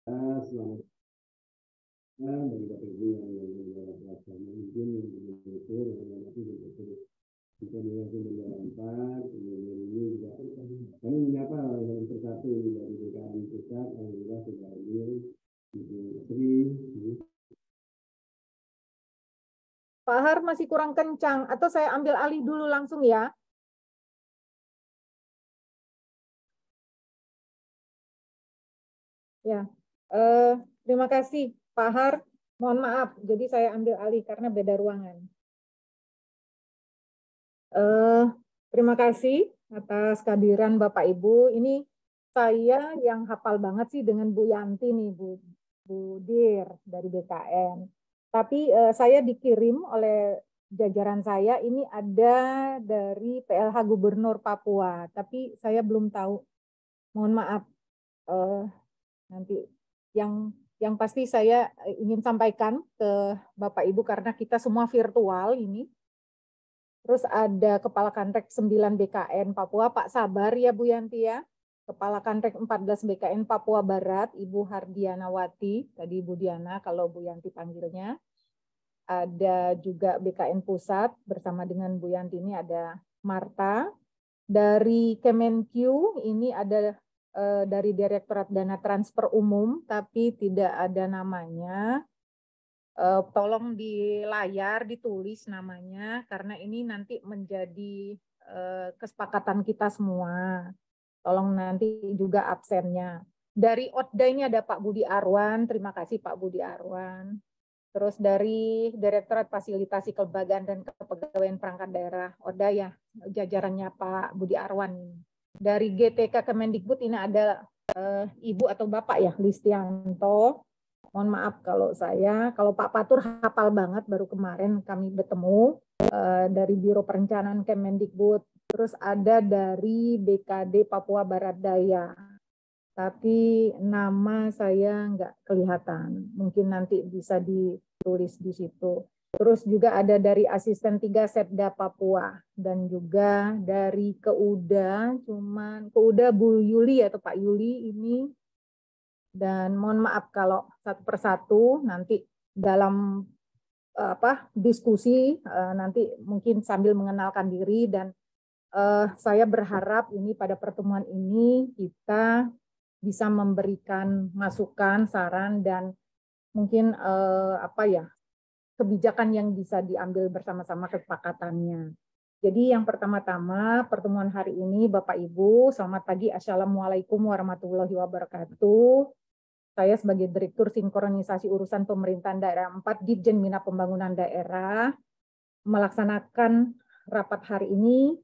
Selamat malam bagi Bapak Ibu yang pelaksana izin yang bersyukur yang nanti bersyukur kita melihat menjalankan kemudian ini juga kami menyapa yang persatu dari DKI Pusat alhamdulillah sudah hadir Ibu Sri. Pak Har masih kurang kencang atau saya ambil alih dulu langsung ya. Ya, terima kasih Pak Har. Mohon maaf, jadi saya ambil alih karena beda ruangan. Terima kasih atas kehadiran Bapak Ibu. Ini saya yang hafal banget sih dengan Bu Yanti nih, Bu Dir dari BKN. Tapi saya dikirim oleh jajaran saya ini ada dari PLH Gubernur Papua, tapi saya belum tahu. Mohon maaf. Nanti yang pasti saya ingin sampaikan ke Bapak Ibu karena kita semua virtual ini. Terus ada Kepala Kanrek 9 BKN Papua, Pak Sabar ya Bu Yanti ya. Kepala Kanrek 14 BKN Papua Barat, Ibu Hardiana Wati, tadi Ibu Diana kalau Bu Yanti panggilnya. Ada juga BKN Pusat bersama dengan Bu Yanti ini ada Marta. Dari Kemenq ini ada dari Direktorat Dana Transfer Umum, tapi tidak ada namanya. Tolong di layar ditulis namanya, karena ini nanti menjadi kesepakatan kita semua. Tolong nanti juga absennya. Dari ODA ini ada Pak Budi Arwan, terima kasih Pak Budi Arwan. Terus dari Direktorat Fasilitasi Kelembagaan dan Kepegawaian Perangkat Daerah, ODA ya, jajarannya Pak Budi Arwan. Dari GTK Kemendikbud ini ada Ibu atau Bapak ya, Listianto. Mohon maaf kalau Pak Patur hafal banget, baru kemarin kami bertemu dari Biro Perencanaan Kemendikbud. Terus ada dari BKD Papua Barat Daya. Tapi nama saya nggak kelihatan. Mungkin nanti bisa ditulis di situ. Terus juga ada dari Asisten 3 Setda Papua. Dan juga dari Keuda, Keuda Bu Yuli atau Pak Yuli ini. Dan mohon maaf kalau satu persatu nanti dalam diskusi nanti mungkin sambil mengenalkan diri. Dan saya berharap ini pada pertemuan ini kita bisa memberikan masukan, saran, dan mungkin kebijakan yang bisa diambil bersama-sama kesepakatannya. Jadi yang pertama-tama pertemuan hari ini Bapak Ibu, selamat pagi, Assalamualaikum warahmatullahi wabarakatuh. Saya sebagai Direktur Sinkronisasi Urusan Pemerintahan Daerah 4 Ditjen Bina Pembangunan Daerah melaksanakan rapat hari ini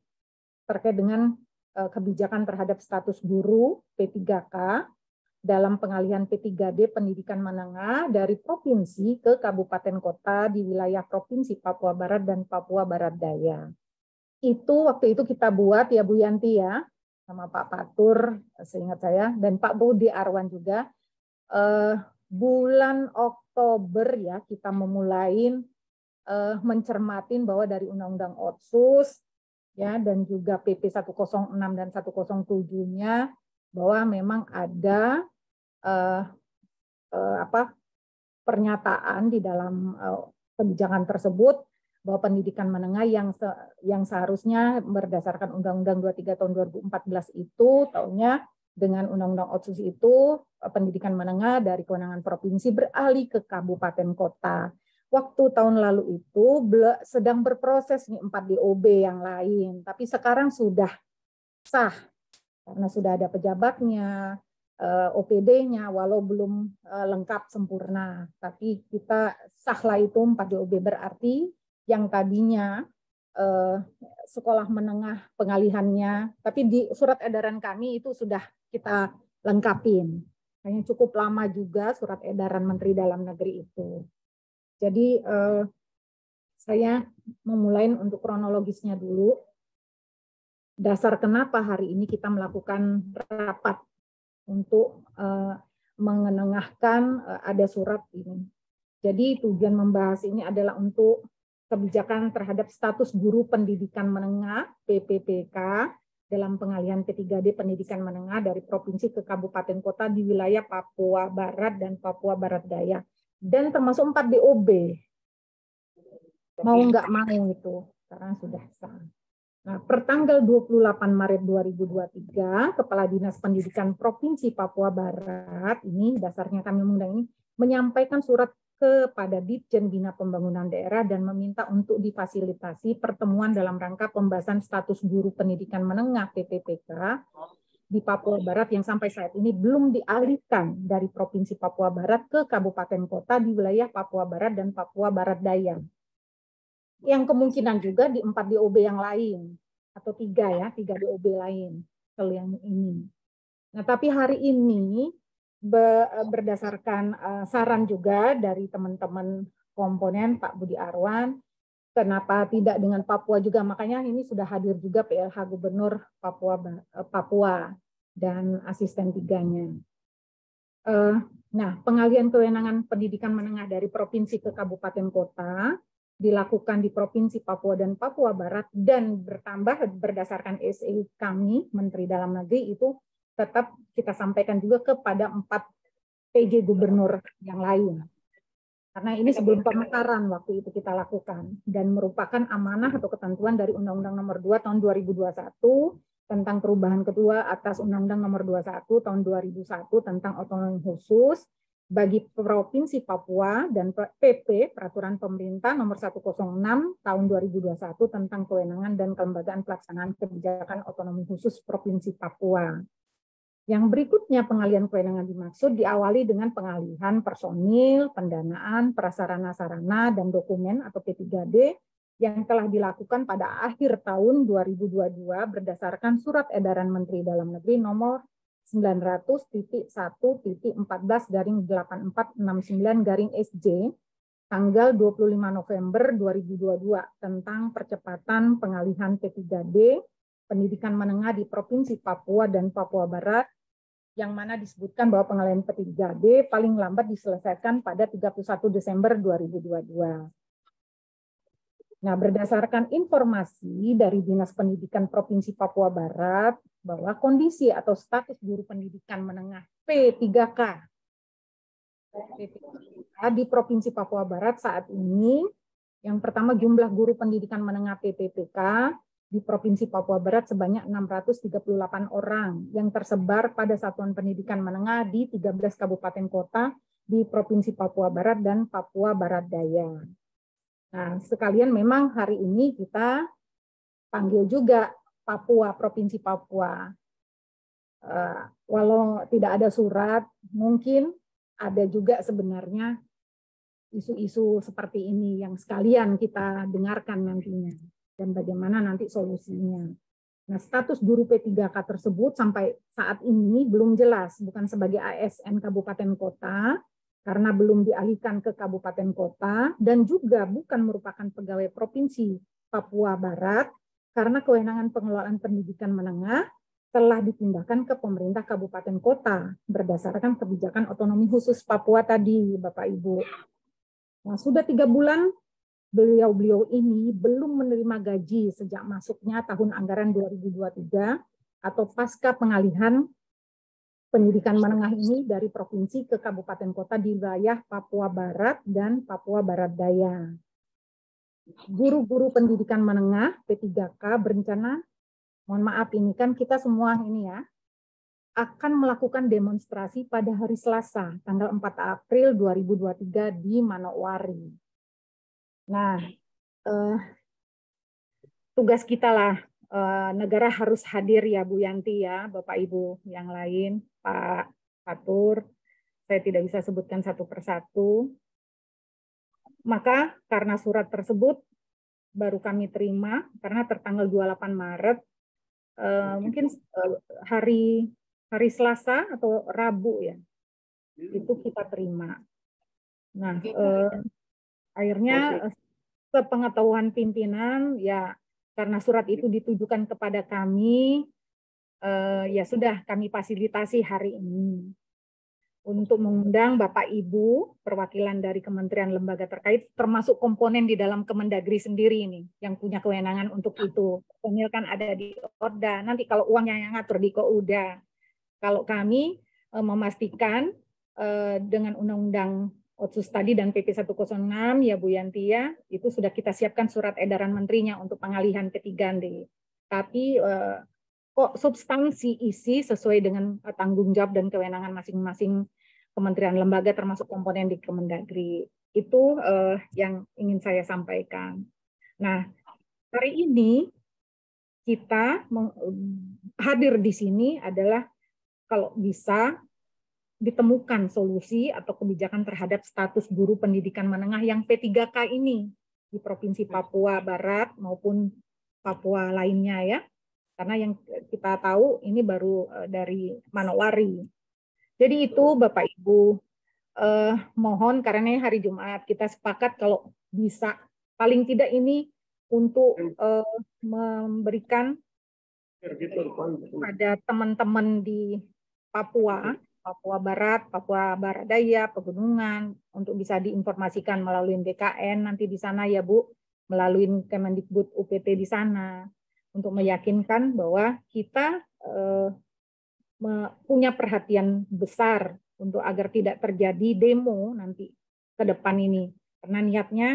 terkait dengan kebijakan terhadap status guru P3K dalam pengalihan P3D pendidikan menengah dari provinsi ke kabupaten kota di wilayah Provinsi Papua Barat dan Papua Barat Daya. Itu waktu itu kita buat ya Bu Yanti ya, sama Pak Patur seingat saya, dan Pak Budi Arwan juga. Bulan Oktober ya kita memulai mencermatin bahwa dari Undang-Undang Otsus ya dan juga PP 106 dan 107-nya bahwa memang ada pernyataan di dalam kebijakan tersebut bahwa pendidikan menengah yang seharusnya berdasarkan Undang-Undang 23 tahun 2014 itu tahunnya dengan Undang-Undang Otsus itu pendidikan menengah dari kewenangan provinsi beralih ke kabupaten kota. Waktu tahun lalu itu sedang berproses nih 4 DOB yang lain, tapi sekarang sudah sah karena sudah ada pejabatnya, OPD-nya, walau belum lengkap sempurna, tapi kita sahlah itu 4 DOB, berarti yang tadinya sekolah menengah pengalihannya, tapi di surat edaran kami itu sudah kita lengkapin. Hanya cukup lama juga surat edaran Menteri Dalam Negeri itu. Jadi saya memulai untuk kronologisnya dulu. Dasar kenapa hari ini kita melakukan rapat untuk mengenengahkan ada surat ini. Jadi tujuan membahas ini adalah untuk kebijakan terhadap status guru pendidikan menengah PPPK dalam pengalihan P3D pendidikan menengah dari provinsi ke kabupaten kota di wilayah Papua Barat dan Papua Barat Daya. Dan termasuk 4 DOB. Mau nggak mau itu, sekarang sudah sah. Nah, pertanggal 28 Maret 2023, Kepala Dinas Pendidikan Provinsi Papua Barat, ini dasarnya kami mengundang ini, menyampaikan surat kepada Ditjen Bina Pembangunan Daerah dan meminta untuk difasilitasi pertemuan dalam rangka pembahasan status guru pendidikan menengah PPPK di Papua Barat yang sampai saat ini belum dialihkan dari Provinsi Papua Barat ke kabupaten kota di wilayah Papua Barat dan Papua Barat Daya. Yang kemungkinan juga di 4 DOB yang lain, atau 3 DOB lain, kalau yang ini. Nah, tapi hari ini berdasarkan saran juga dari teman-teman komponen Pak Budi Arwan, kenapa tidak dengan Papua juga, makanya ini sudah hadir juga PLH Gubernur Papua dan asisten 3-nya. Nah, pengalihan kewenangan pendidikan menengah dari provinsi ke kabupaten kota dilakukan di Provinsi Papua dan Papua Barat dan bertambah berdasarkan SE kami, Menteri Dalam Negeri, itu tetap kita sampaikan juga kepada 4 PJ Gubernur yang lain. Karena ini sebelum pemekaran waktu itu kita lakukan dan merupakan amanah atau ketentuan dari Undang-Undang Nomor 2 Tahun 2021 tentang perubahan kedua atas Undang-Undang Nomor 21 Tahun 2001 tentang otonomi khusus bagi Provinsi Papua dan PP Peraturan Pemerintah Nomor 106 Tahun 2021 tentang kewenangan dan kelembagaan pelaksanaan kebijakan otonomi khusus Provinsi Papua. Yang berikutnya pengalihan kewenangan dimaksud diawali dengan pengalihan personil, pendanaan, prasarana-sarana, dan dokumen atau P3D yang telah dilakukan pada akhir tahun 2022 berdasarkan Surat Edaran Menteri Dalam Negeri nomor 900.1.14/8469/SJ tanggal 25 November 2022 tentang percepatan pengalihan P3D pendidikan menengah di Provinsi Papua dan Papua Barat, yang mana disebutkan bahwa pengalihan P3D paling lambat diselesaikan pada 31 Desember 2022. Nah, berdasarkan informasi dari Dinas Pendidikan Provinsi Papua Barat, bahwa kondisi atau status guru pendidikan menengah P3K di Provinsi Papua Barat saat ini, yang pertama jumlah guru pendidikan menengah PPPK di Provinsi Papua Barat sebanyak 638 orang yang tersebar pada satuan pendidikan menengah di 13 kabupaten kota di Provinsi Papua Barat dan Papua Barat Daya. Nah, sekalian memang hari ini kita panggil juga Papua, Provinsi Papua. Walau tidak ada surat, mungkin ada juga sebenarnya isu-isu seperti ini yang sekalian kita dengarkan nantinya. Dan bagaimana nanti solusinya. Nah, status guru P3K tersebut sampai saat ini belum jelas, bukan sebagai ASN kabupaten kota, karena belum dialihkan ke kabupaten kota, dan juga bukan merupakan pegawai Provinsi Papua Barat, karena kewenangan pengelolaan pendidikan menengah telah dipindahkan ke pemerintah kabupaten kota, berdasarkan kebijakan otonomi khusus Papua tadi, Bapak Ibu. Nah, sudah 3 bulan, beliau-beliau ini belum menerima gaji sejak masuknya tahun anggaran 2023 atau pasca pengalihan pendidikan menengah ini dari provinsi ke kabupaten kota di wilayah Papua Barat dan Papua Barat Daya. Guru-guru pendidikan menengah P3K berencana, mohon maaf ini kan kita semua ini ya, akan melakukan demonstrasi pada hari Selasa, tanggal 4 April 2023 di Manokwari. Nah, tugas kita lah, negara harus hadir ya Bu Yanti ya, Bapak Ibu yang lain, Pak Fatur, saya tidak bisa sebutkan satu persatu. Maka karena surat tersebut baru kami terima, karena tertanggal 28 Maret, mungkin hari Selasa atau Rabu ya, itu kita terima. Nah, akhirnya sepengetahuan pimpinan ya, karena surat itu ditujukan kepada kami, ya sudah kami fasilitasi hari ini. untuk mengundang Bapak Ibu perwakilan dari kementerian lembaga terkait, termasuk komponen di dalam Kemendagri sendiri ini yang punya kewenangan untuk itu. Personil kan ada di Orda. Nanti kalau uangnya yang ngatur di Kouda. Kalau kami memastikan dengan Undang-Undang Otsus tadi dan PP 106 ya Bu Yanti ya, itu sudah kita siapkan surat edaran menterinya untuk pengalihan ke-3D. Tapi kok substansi isi sesuai dengan tanggung jawab dan kewenangan masing-masing kementerian lembaga termasuk komponen di Kemendagri. Itu yang ingin saya sampaikan. Nah, hari ini kita hadir di sini adalah kalau bisa ditemukan solusi atau kebijakan terhadap status guru pendidikan menengah yang P3K ini di Provinsi Papua Barat maupun Papua lainnya ya. Karena yang kita tahu ini baru dari Manowari. Jadi itu Bapak Ibu, mohon karena hari Jumat kita sepakat kalau bisa paling tidak ini untuk memberikan pada teman-teman di Papua, Papua Barat, Papua Barat Daya, Pegunungan, untuk bisa diinformasikan melalui BKN nanti di sana ya Bu, melalui Kemendikbud UPT di sana, untuk meyakinkan bahwa kita punya perhatian besar untuk agar tidak terjadi demo nanti ke depan ini. Karena niatnya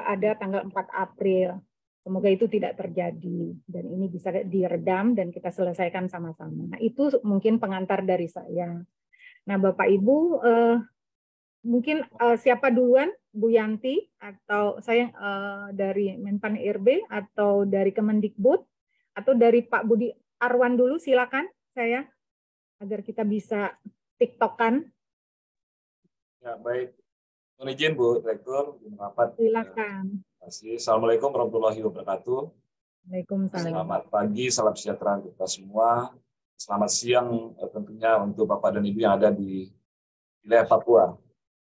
ada tanggal 4 April. Semoga itu tidak terjadi dan ini bisa diredam dan kita selesaikan sama-sama. Nah, itu mungkin pengantar dari saya. Nah, Bapak Ibu, mungkin siapa duluan, Bu Yanti atau saya dari Menpan IRB atau dari Kemendikbud atau dari Pak Budi Arwan dulu, silakan saya agar kita bisa tiktokan. Ya, baik. Mohon izin Bu Direktur, rapat. Silakan. Assalamualaikum warahmatullahi wabarakatuh. Waalaikumsalam. Selamat pagi, salam sejahtera untuk kita semua. Selamat siang tentunya untuk Bapak dan Ibu yang ada di wilayah Papua.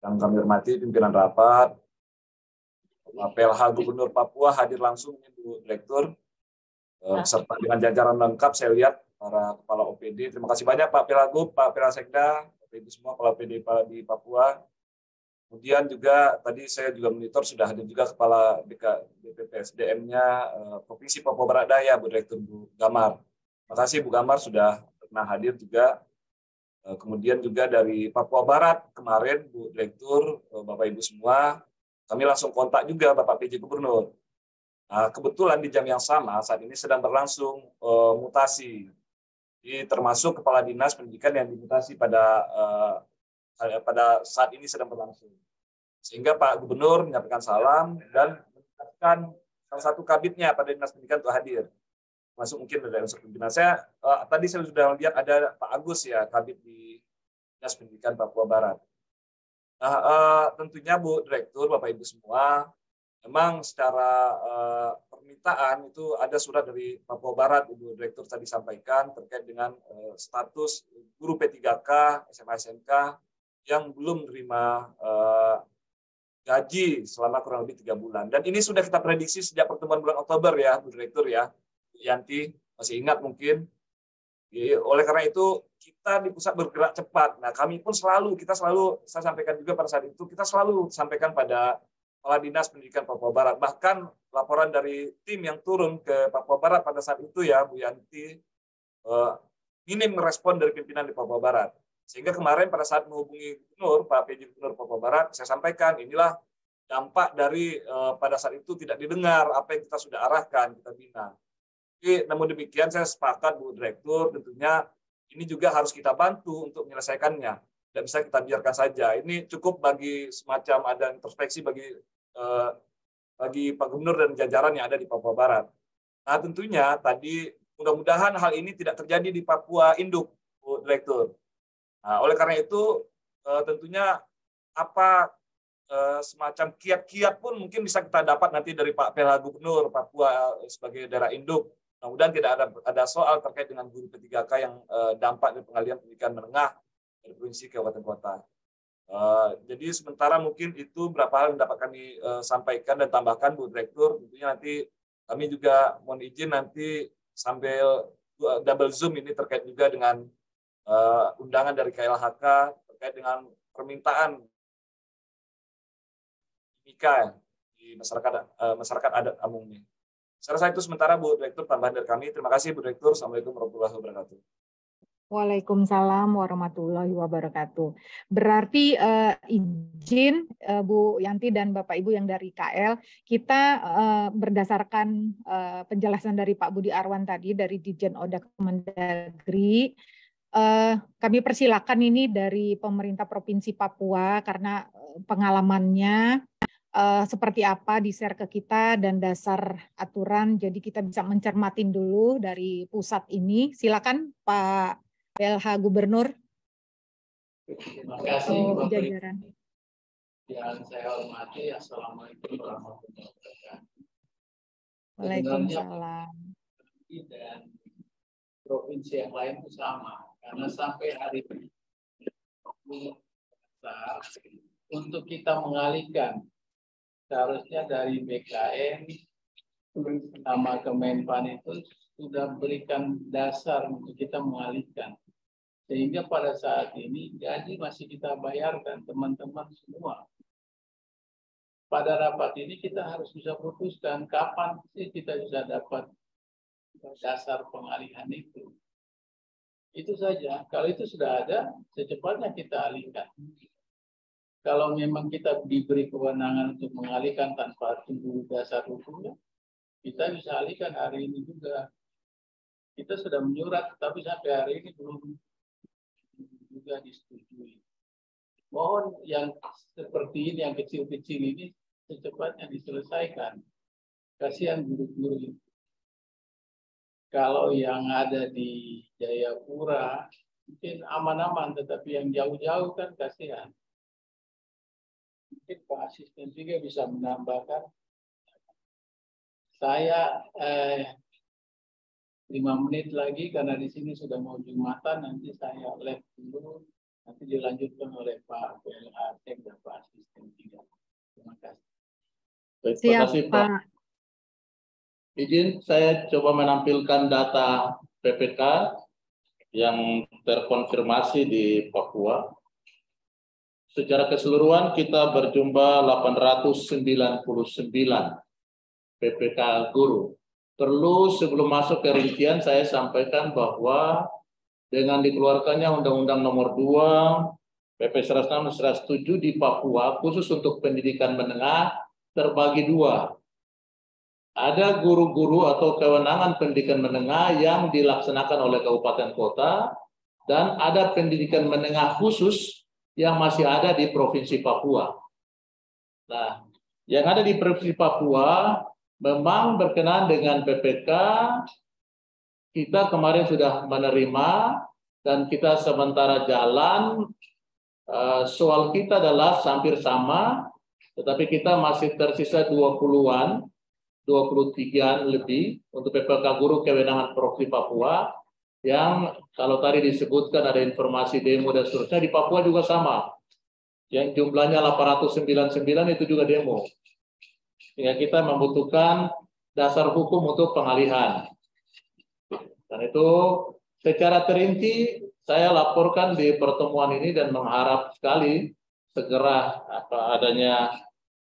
Yang kami hormati pimpinan rapat, PLH Gubernur Papua hadir langsung ini Bu Direktur, beserta dengan jajaran lengkap saya lihat para kepala OPD. Terima kasih banyak Pak Pelagub, Pak Pelasekda, Bapak Ibu semua kepala OPD di Papua. Kemudian juga tadi saya juga monitor sudah hadir juga Kepala BPPSDM-nya Provinsi Papua Barat Daya, Bu Direktur Bu Gamar. Terima kasih Bu Gamar sudah pernah hadir juga. Kemudian juga dari Papua Barat kemarin Bu Direktur, Bapak Ibu semua, kami langsung kontak juga Bapak PJ Gubernur. Nah, kebetulan di jam yang sama saat ini sedang berlangsung mutasi. Termasuk Kepala Dinas Pendidikan yang dimutasi pada saat ini sedang berlangsung. Sehingga Pak Gubernur menyampaikan salam dan menetapkan salah satu kabitnya pada Dinas Pendidikan untuk hadir. Masuk mungkin dari unsur pimpinan. Tadi saya sudah lihat ada Pak Agus ya, kabit di Dinas Pendidikan Papua Barat. Nah, tentunya Bu Direktur, Bapak Ibu semua, memang secara permintaan itu ada surat dari Papua Barat, Ibu Direktur tadi sampaikan terkait dengan status guru P3K, SMA SMK yang belum menerima gaji selama kurang lebih 3 bulan. Dan ini sudah kita prediksi sejak pertemuan bulan Oktober ya, Bu Direktur ya, Bu Yanti, masih ingat mungkin. Oleh karena itu, kita di pusat bergerak cepat. Nah, saya sampaikan juga pada saat itu, kita selalu sampaikan pada Kepala Dinas Pendidikan Papua Barat. Bahkan laporan dari tim yang turun ke Papua Barat pada saat itu ya, Bu Yanti, minim respon dari pimpinan di Papua Barat. Sehingga kemarin pada saat menghubungi Gubernur, Pak PJ Gubernur Papua Barat, saya sampaikan inilah dampak dari pada saat itu tidak didengar apa yang kita sudah arahkan, kita bina. Jadi, namun demikian saya sepakat Bu Direktur, tentunya ini juga harus kita bantu untuk menyelesaikannya. Tidak bisa kita biarkan saja. Ini cukup bagi semacam ada introspeksi bagi Pak Gubernur dan jajaran yang ada di Papua Barat. Nah tentunya tadi mudah-mudahan hal ini tidak terjadi di Papua Induk, Bu Direktur. Nah, oleh karena itu tentunya semacam kiat-kiat pun mungkin bisa kita dapat nanti dari Pak PLH Gubernur Papua sebagai daerah induk. Mudah-mudahan tidak ada soal terkait dengan guru P3K yang dampak dari pengalihan pendidikan menengah dari provinsi ke kabupaten kota. Jadi sementara mungkin itu beberapa hal yang dapat kami sampaikan dan tambahkan Bu Direktur. Tentunya nanti kami juga mohon izin nanti sambil double zoom ini terkait juga dengan undangan dari KLHK terkait dengan permintaan nikah di masyarakat adat Amungme. Saya rasa itu sementara Bu Direktur, tambahan dari kami. Terima kasih Bu Direktur. Assalamualaikum warahmatullahi wabarakatuh. Waalaikumsalam warahmatullahi wabarakatuh. Berarti izin Bu Yanti dan Bapak Ibu yang dari KL, kita berdasarkan penjelasan dari Pak Budi Arwan tadi dari Ditjen Oda Kemendagri, kami persilakan ini dari pemerintah Provinsi Papua karena pengalamannya seperti apa di-share ke kita dan dasar aturan, jadi kita bisa mencermatin dulu dari pusat ini. Silakan Pak PLH Gubernur. Terima kasih Bapak jajaran. yang saya hormati. Assalamualaikum warahmatullahi wabarakatuh. Waalaikumsalam. Dan provinsi yang lain itu sama, karena sampai hari ini untuk kita mengalihkan seharusnya dari BKN sama Kemenpan itu sudah berikan dasar untuk kita mengalihkan. Sehingga pada saat ini gaji masih kita bayarkan teman-teman semua. Pada rapat ini kita harus bisa putuskan kapan sih kita bisa dapat dasar pengalihan itu. Itu saja. Kalau itu sudah ada, secepatnya kita alihkan. Kalau memang kita diberi kewenangan untuk mengalihkan tanpa tunggu dasar hukumnya, kita bisa alihkan hari ini juga. Kita sudah menyurat, tapi sampai hari ini belum juga disetujui. Mohon yang seperti ini, yang kecil-kecil ini, secepatnya diselesaikan. Kasihan guru-guru. Kalau yang ada di Jayapura, mungkin aman-aman, tetapi yang jauh-jauh kan kasihan. Mungkin Pak Asisten juga bisa menambahkan. Saya 5 menit lagi karena di sini sudah mau Jumatan, nanti saya live dulu, nanti dilanjutkan oleh Pak PLH dan Pak Asisten juga. Terima kasih. Terima kasih Pak. Izin saya coba menampilkan data PPK yang terkonfirmasi di Papua. Secara keseluruhan kita berjumlah 899 PPK guru. Perlu sebelum masuk ke rincian saya sampaikan bahwa dengan dikeluarkannya Undang-Undang Nomor 2 PP 106/107 di Papua khusus untuk pendidikan menengah terbagi dua. Ada guru-guru atau kewenangan pendidikan menengah yang dilaksanakan oleh kabupaten kota dan ada pendidikan menengah khusus yang masih ada di Provinsi Papua. Nah, yang ada di Provinsi Papua memang berkenaan dengan PPK, kita kemarin sudah menerima dan kita sementara jalan. Soal kita adalah hampir sama, tetapi kita masih tersisa 20-an, 23-an lebih untuk PPK guru kewenangan Provinsi Papua, yang kalau tadi disebutkan ada informasi demo dan seterusnya, di Papua juga sama. Yang jumlahnya 899 itu juga demo. Sehingga kita membutuhkan dasar hukum untuk pengalihan. Dan itu secara terinci saya laporkan di pertemuan ini dan mengharap sekali segera adanya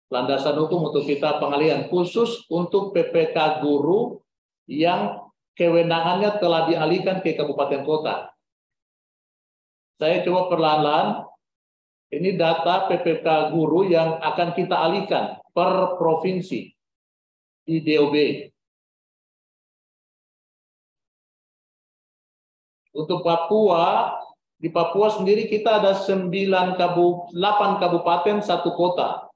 landasan hukum untuk kita pengalihan khusus untuk PPK guru yang kewenangannya telah dialihkan ke kabupaten kota. Saya coba perlahan-lahan. Ini data PPK guru yang akan kita alihkan per provinsi di DOB. Untuk Papua, di Papua sendiri kita ada 8 kabupaten, 1 kota.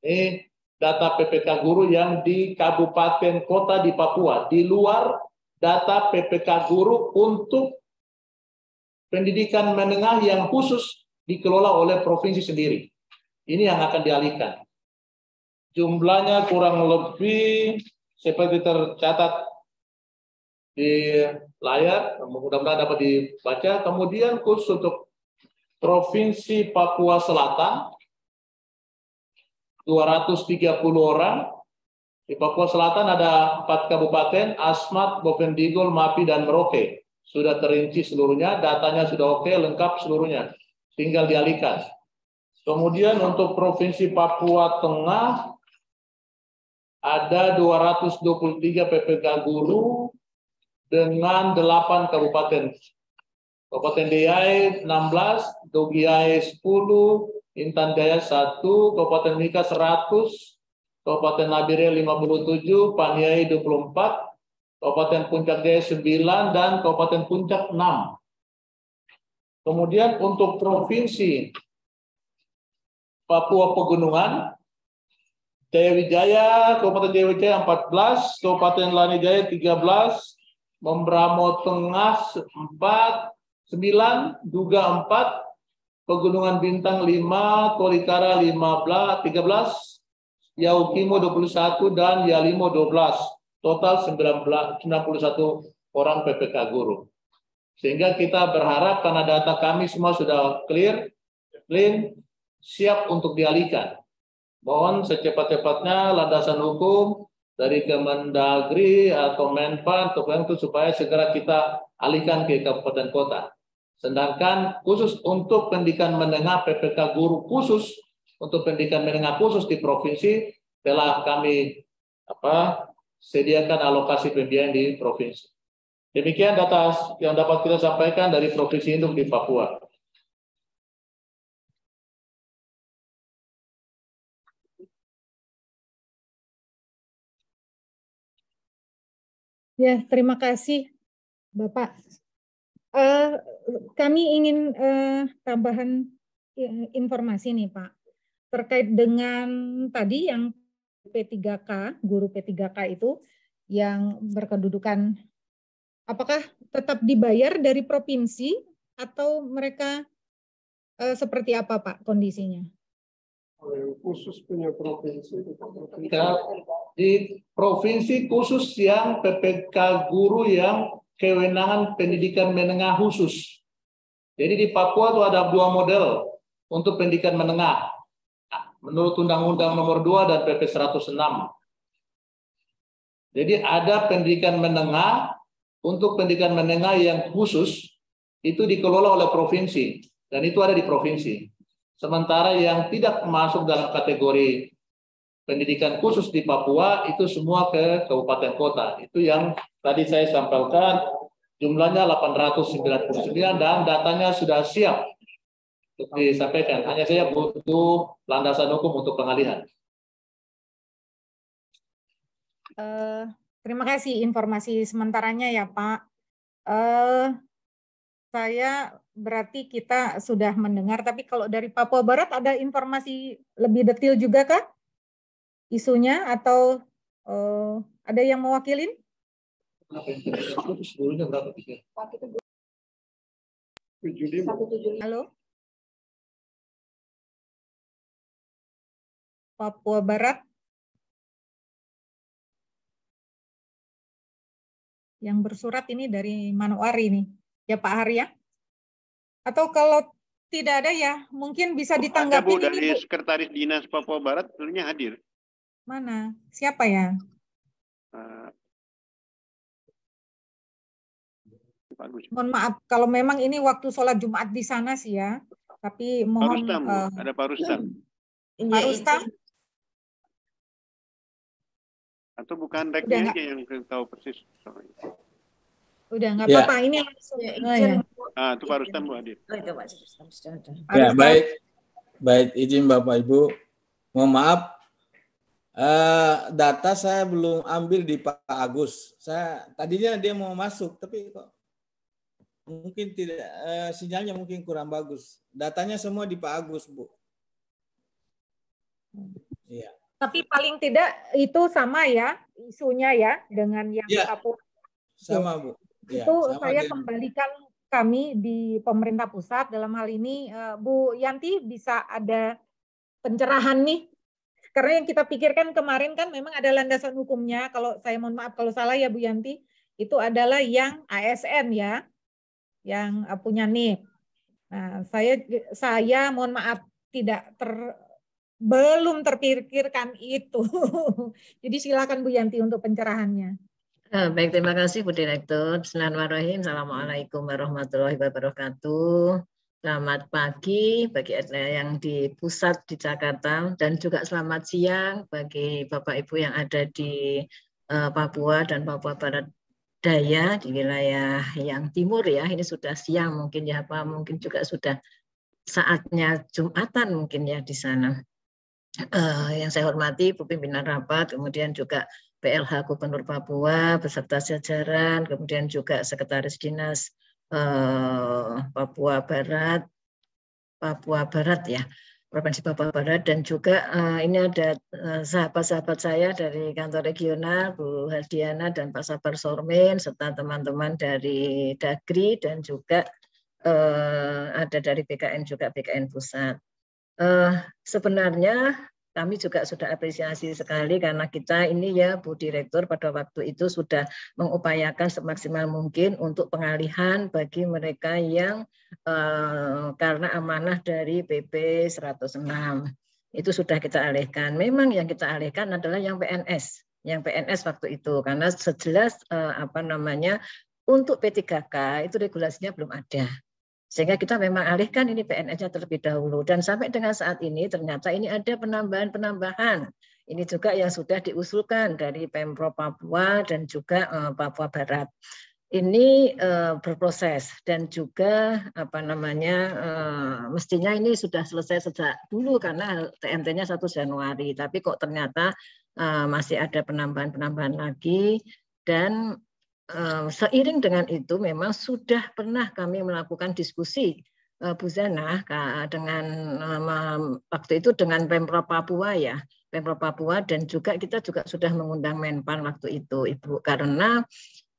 Ini data PPK guru yang di kabupaten kota di Papua. Di luar data PPK guru untuk pendidikan menengah yang khusus dikelola oleh provinsi sendiri. Ini yang akan dialihkan. Jumlahnya kurang lebih seperti tercatat di layar, mudah-mudahan dapat dibaca. Kemudian khusus untuk Provinsi Papua Selatan, 230 orang. Di Papua Selatan ada 4 kabupaten, Asmat, Bovendigul, Mapi, dan Merauke. sudah terinci seluruhnya, datanya sudah oke, lengkap seluruhnya, tinggal dialihkan. Kemudian untuk Provinsi Papua Tengah ada 223 PPK guru dengan 8 kabupaten. Kabupaten Deiyai 16, Dogiai 10, Intan Jaya 1, Kabupaten Mika 100, Kabupaten Nabire 57, Paniai 24, Kabupaten Puncak Jaya 9, dan Kabupaten Puncak 6. Kemudian untuk Provinsi Papua Pegunungan, Jaya Wijaya, Kabupaten Jaya Wijaya 14, Kabupaten Lani Jaya 13, Membramo Tengah 4, 9, Duga 4, Pegunungan Bintang 5, Tolikara 15, 13, Yaukimo 21, dan Yalimo 12. Total 91 orang PPK guru. Sehingga kita berharap karena data kami semua sudah clear, clean, siap untuk dialihkan. Mohon secepat-cepatnya landasan hukum dari Kemendagri atau Menpan atau yang itu supaya segera kita alihkan ke kabupaten kota. Sedangkan khusus untuk pendidikan menengah PPK guru khusus untuk pendidikan menengah khusus di provinsi telah kami sediakan alokasi pembiayaan di provinsi. Demikian data yang dapat kita sampaikan dari Provinsi Induk di Papua. Ya, terima kasih Bapak. Kami ingin tambahan informasi nih Pak, terkait dengan tadi yang P3K, guru P3K itu yang berkedudukan, apakah tetap dibayar dari provinsi atau mereka seperti apa Pak kondisinya? Khusus punya provinsi. Di provinsi khusus yang PPK guru yang kewenangan pendidikan menengah khusus. Jadi di Papua itu ada 2 model untuk pendidikan menengah. Menurut Undang-Undang Nomor 2 dan PP 106. Jadi ada pendidikan menengah, untuk pendidikan menengah yang khusus, itu dikelola oleh provinsi. Dan itu ada di provinsi. Sementara yang tidak masuk dalam kategori pendidikan khusus di Papua, itu semua ke kabupaten kota. Itu yang tadi saya sampaikan, jumlahnya 899 dan datanya sudah siap untuk disampaikan. Hanya saya butuh landasan hukum untuk pengalihan. Terima kasih informasi sementaranya ya Pak. Saya berarti kita sudah mendengar, tapi kalau dari Papua Barat ada informasi lebih detail juga kah isunya, atau ada yang mewakilin? Halo? Papua Barat? Yang bersurat ini dari Manokwari nih. Ya Pak Harya? Atau kalau tidak ada ya mungkin bisa ditanggapi. Ada Bu, dari Sekretaris Dinas Papua Barat sebenarnya hadir. Mana? Siapa ya? Mohon maaf kalau memang ini waktu sholat Jumat di sana sih ya. Tapi mohon. Pak Rustam, ada Pak Rustam. Pak Rustam? Atau bukan reknya aja yang tahu persis. Udah nggak apa-apa, ini langsung. Itu Pak Rustam Bu hadir. Ya, baik izin Bapak Ibu. Mohon maaf, data saya belum ambil di Pak Agus. Tadinya dia mau masuk, tapi kok mungkin tidak, sinyalnya mungkin kurang bagus. Datanya semua di Pak Agus, Bu. Iya. Tapi paling tidak itu sama ya isunya ya dengan yang Papua. Sama Bu. Ya, itu saya kembalikan kami di pemerintah pusat dalam hal ini. Bu Yanti bisa ada pencerahan nih, karena yang kita pikirkan kemarin kan memang ada landasan hukumnya. Kalau saya mohon maaf kalau salah ya Bu Yanti, itu adalah yang ASN ya, yang punya NIP. Nah, saya mohon maaf belum terpikirkan itu. Jadi silakan Bu Yanti untuk pencerahannya. Baik, terima kasih Bu Direktur. Bismillahirrahmanirrahim. Assalamualaikum warahmatullahi wabarakatuh. Selamat pagi bagi yang di pusat di Jakarta dan juga selamat siang bagi Bapak Ibu yang ada di Papua dan Papua Barat Daya di wilayah yang timur ya. Ini sudah siang mungkin ya Pak, mungkin juga sudah saatnya Jumatan mungkin ya di sana. Yang saya hormati Bu Pimpinan Rapat, kemudian juga PLH Gubernur Papua beserta jajaran, kemudian juga Sekretaris Dinas Papua Barat ya, Provinsi Papua Barat, dan juga ini ada sahabat-sahabat saya dari kantor regional, Bu Hardiana dan Pak Sabar Sormin, serta teman-teman dari Dagri dan juga ada dari BKN juga, BKN Pusat. Sebenarnya kami juga sudah apresiasi sekali karena kita ini ya Bu Direktur pada waktu itu sudah mengupayakan semaksimal mungkin untuk pengalihan bagi mereka yang karena amanah dari PP 106 itu sudah kita alihkan. Memang yang kita alihkan adalah yang PNS waktu itu karena sejelas untuk P3K itu regulasinya belum ada. Sehingga kita memang alihkan ini PNS-nya terlebih dahulu. Dan sampai dengan saat ini ternyata ini ada penambahan. Ini juga yang sudah diusulkan dari Pemprov Papua dan juga Papua Barat. Ini berproses dan juga mestinya ini sudah selesai sejak dulu karena TMT-nya 1 Januari. Tapi kok ternyata masih ada penambahan lagi dan seiring dengan itu memang sudah pernah kami melakukan diskusi Bu Zana dengan waktu itu dengan Pemprov Papua ya, Pemprov Papua, dan juga kita juga sudah mengundang Menpan waktu itu Ibu, karena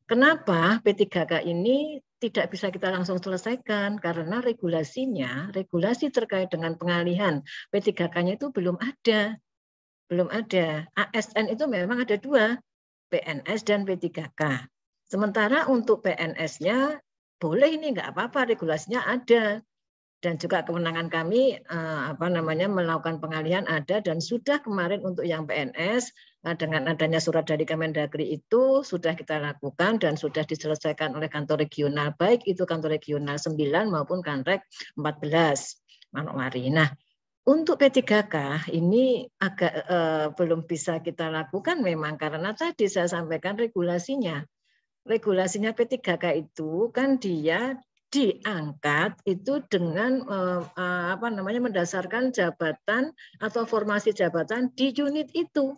kenapa P3K ini tidak bisa kita langsung selesaikan karena regulasi terkait dengan pengalihan P3K-nya itu belum ada. ASN itu memang ada 2, PNS dan P3K. Sementara untuk PNS-nya boleh ini nggak apa-apa, regulasinya ada dan juga kewenangan kami melakukan pengalihan ada dan sudah kemarin untuk yang PNS dengan adanya surat dari Kemendagri itu sudah kita lakukan dan sudah diselesaikan oleh kantor regional baik itu kantor regional 9 maupun Kanrek 14 Manokwari. Nah, untuk P3K ini agak belum bisa kita lakukan memang karena tadi saya sampaikan regulasinya P3K itu kan dia diangkat itu dengan mendasarkan jabatan atau formasi jabatan di unit itu.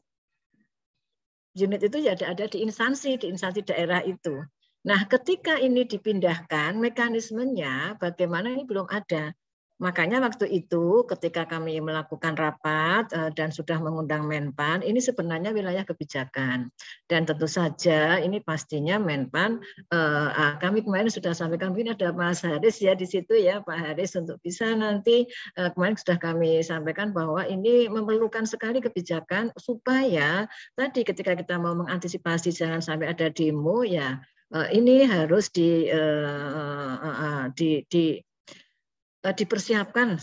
Unit itu ya ada di instansi daerah itu. Nah, ketika ini dipindahkan mekanismenya bagaimana ini belum ada. Makanya waktu itu ketika kami melakukan rapat dan sudah mengundang Menpan, ini sebenarnya wilayah kebijakan. Dan tentu saja ini pastinya Menpan, kami kemarin sudah sampaikan, mungkin ada Mas Haris ya di situ ya, Pak Haris, untuk bisa nanti kemarin sudah kami sampaikan bahwa ini memerlukan sekali kebijakan supaya tadi ketika kita mau mengantisipasi jangan sampai ada demo ya, ini harus dipersiapkan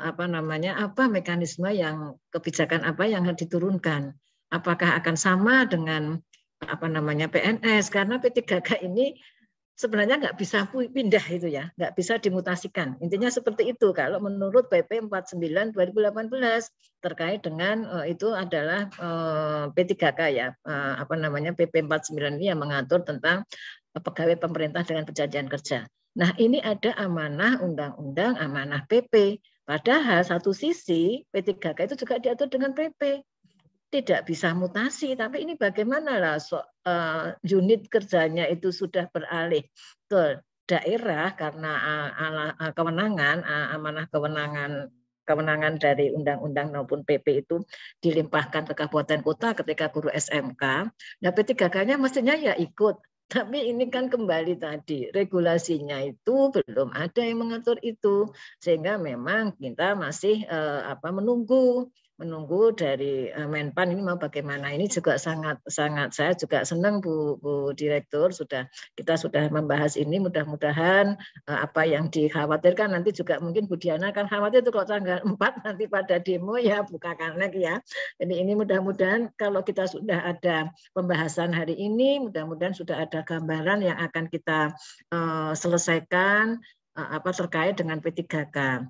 apa mekanisme yang kebijakan apa yang diturunkan, apakah akan sama dengan PNS karena P3K ini sebenarnya nggak bisa pindah itu ya, nggak bisa dimutasikan, intinya seperti itu kalau menurut PP 49 2018 terkait dengan itu adalah P3K ya, PP 49 ini yang mengatur tentang pegawai pemerintah dengan perjanjian kerja. Nah, ini ada amanah undang-undang, amanah PP. Padahal satu sisi P3K itu juga diatur dengan PP. Tidak bisa mutasi, tapi ini bagaimana lah unit kerjanya itu sudah beralih ke daerah karena kewenangan, amanah kewenangan dari undang-undang maupun PP itu dilimpahkan ke kabupaten kota ketika guru SMK. Nah, P3K-nya mestinya ya ikut. Tapi ini kan kembali tadi, regulasinya itu belum ada yang mengatur itu. Sehingga memang kita masih menunggu menunggu dari Menpan ini mau bagaimana. Ini juga sangat saya juga senang Bu Direktur kita sudah membahas ini. Mudah-mudahan apa yang dikhawatirkan nanti juga mungkin Bu Diana kan khawatir itu kalau tanggal 4 nanti pada demo ya buka kanek ya. Jadi ini mudah-mudahan kalau kita sudah ada pembahasan hari ini, mudah-mudahan sudah ada gambaran yang akan kita selesaikan terkait dengan P3K.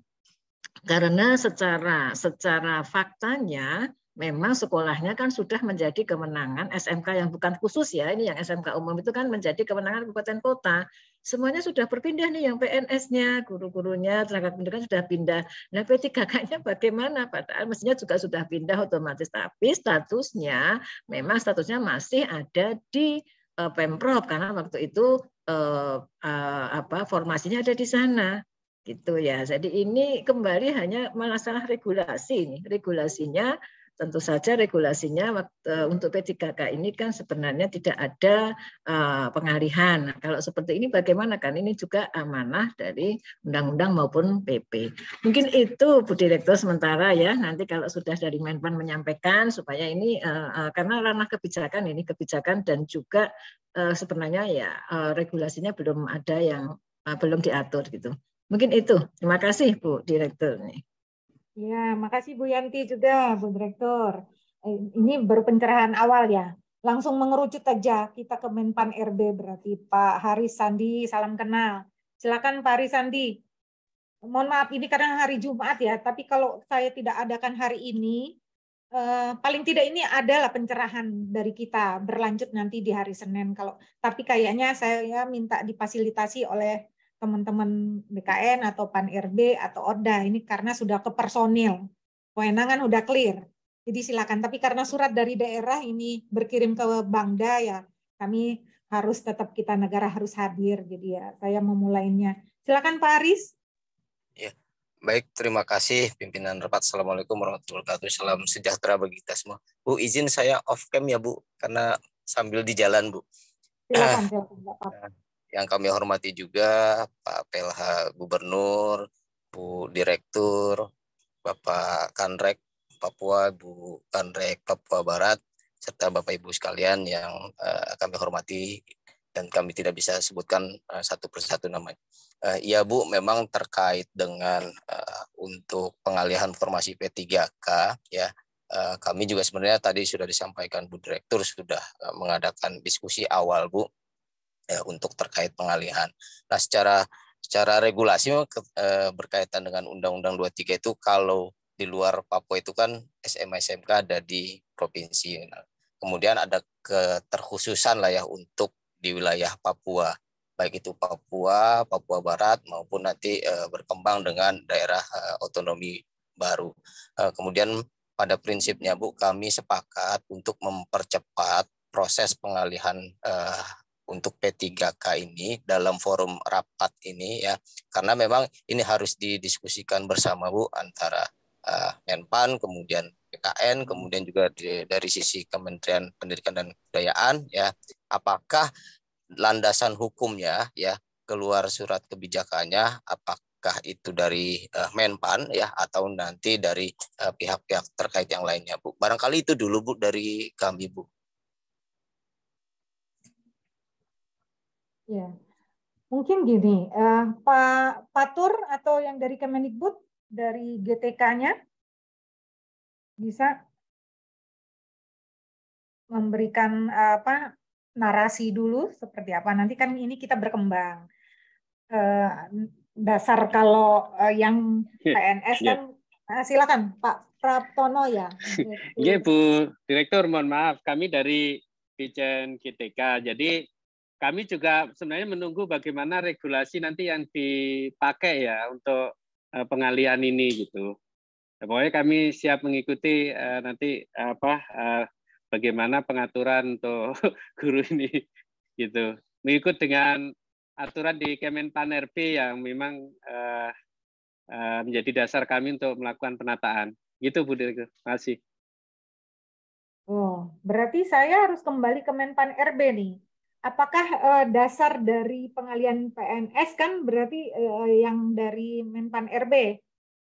Karena secara faktanya memang sekolahnya kan sudah menjadi kewenangan SMK yang bukan khusus ya, ini yang SMK umum itu kan menjadi kewenangan kabupaten kota. Semuanya sudah berpindah nih yang PNS-nya, guru-gurunya, tenaga pendidikan sudah pindah. Nah P3K-nya bagaimana? Padahal mestinya juga sudah pindah otomatis, tapi statusnya masih ada di Pemprov karena waktu itu formasinya ada di sana. Gitu ya. Jadi ini kembali hanya masalah regulasi ini. Regulasinya tentu saja untuk P3K ini kan sebenarnya tidak ada pengalihan. Nah, kalau seperti ini bagaimana kan? Ini juga amanah dari undang-undang maupun PP. Mungkin itu Bu Direktur sementara ya. Nanti kalau sudah dari Menpan menyampaikan supaya ini karena ranah kebijakan dan juga sebenarnya ya regulasinya belum ada yang belum diatur gitu. Mungkin itu. Terima kasih Bu Direktur. Ya, makasih Bu Yanti juga Bu Direktur. Ini baru pencerahan awal ya. Langsung mengerucut aja kita ke Menpan RB berarti Pak Haris Sandi, salam kenal. Silakan Pak Haris Sandi. Mohon maaf ini karena hari Jumat ya, tapi kalau saya tidak adakan hari ini, paling tidak ini adalah pencerahan dari kita berlanjut nanti di hari Senin. Tapi kayaknya saya minta difasilitasi oleh teman-teman BKN atau PAN RB atau ORDA ini karena sudah ke personil, kewenangan udah clear. Jadi silakan. Tapi karena surat dari daerah ini berkirim ke Bangda ya, kami harus tetap kita negara harus hadir. Jadi ya saya memulainya. Silakan Pak Aris. Ya, baik. Terima kasih pimpinan rapat. Assalamualaikum warahmatullahi wabarakatuh. Salam sejahtera bagi kita semua. Bu, izin saya off cam ya Bu, karena sambil di jalan Bu. Silakan. Yang kami hormati juga Pak PLH Gubernur, Bu Direktur, Bapak Kanrek Papua, Bu Kanrek Papua Barat, serta Bapak Ibu sekalian yang kami hormati dan kami tidak bisa sebutkan satu persatu namanya. Iya Bu, memang terkait dengan untuk pengalihan formasi P3K ya, kami juga sebenarnya tadi sudah disampaikan Bu Direktur sudah mengadakan diskusi awal Bu. Ya, untuk terkait pengalihan. Nah, secara regulasi berkaitan dengan Undang-Undang 23 itu kalau di luar Papua itu kan SMA SMK ada di provinsi. Nah, kemudian ada keterkhususan lah ya untuk di wilayah Papua, baik itu Papua Barat maupun nanti berkembang dengan daerah otonomi baru. Kemudian pada prinsipnya Bu, kami sepakat untuk mempercepat proses pengalihan untuk P3K ini dalam forum rapat ini ya, karena memang ini harus didiskusikan bersama Bu antara Menpan, kemudian BKN, kemudian juga dari sisi Kementerian Pendidikan dan Kebudayaan ya, apakah landasan hukumnya ya keluar surat kebijakannya, apakah itu dari Menpan ya atau nanti dari pihak-pihak terkait yang lainnya Bu. Barangkali itu dulu Bu dari kami Bu. Ya, mungkin gini, Pak Patur atau yang dari Kemendikbud, dari GTK-nya, bisa memberikan narasi dulu seperti apa. Nanti kan ini kita berkembang. Dasar kalau yang PNS kan, silakan Pak Praptono ya. Iya Bu Direktur, mohon maaf, kami dari Dirjen GTK, jadi kami juga sebenarnya menunggu bagaimana regulasi nanti yang dipakai ya untuk pengalihan ini gitu. Ya, pokoknya kami siap mengikuti nanti bagaimana pengaturan untuk guru ini gitu. Mengikut dengan aturan di Kemenpan RB yang memang menjadi dasar kami untuk melakukan penataan. Gitu Bu Direktur. Terima kasih. Oh, berarti saya harus kembali ke Menpan RB nih. Apakah dasar dari pengalihan PNS kan berarti yang dari Menpan RB?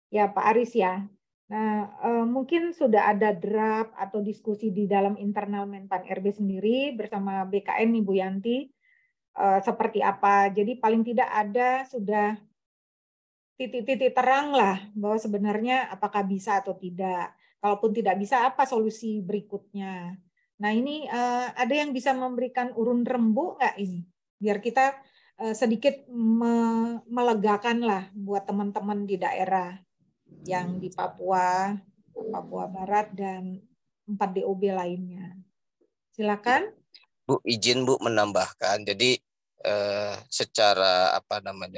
Ya Pak Aris ya. Nah, mungkin sudah ada draft atau diskusi di dalam internal Menpan RB sendiri bersama BKN nih Bu Yanti, seperti apa. Jadi paling tidak ada sudah titik-titik terang lah bahwa sebenarnya apakah bisa atau tidak. Kalaupun tidak bisa, apa solusi berikutnya. Nah, ini ada yang bisa memberikan urun rembu nggak ini? Biar kita sedikit melegakan lah buat teman-teman di daerah yang di Papua, Papua Barat, dan 4 DOB lainnya. Silakan. Bu, izin Bu menambahkan. Jadi secara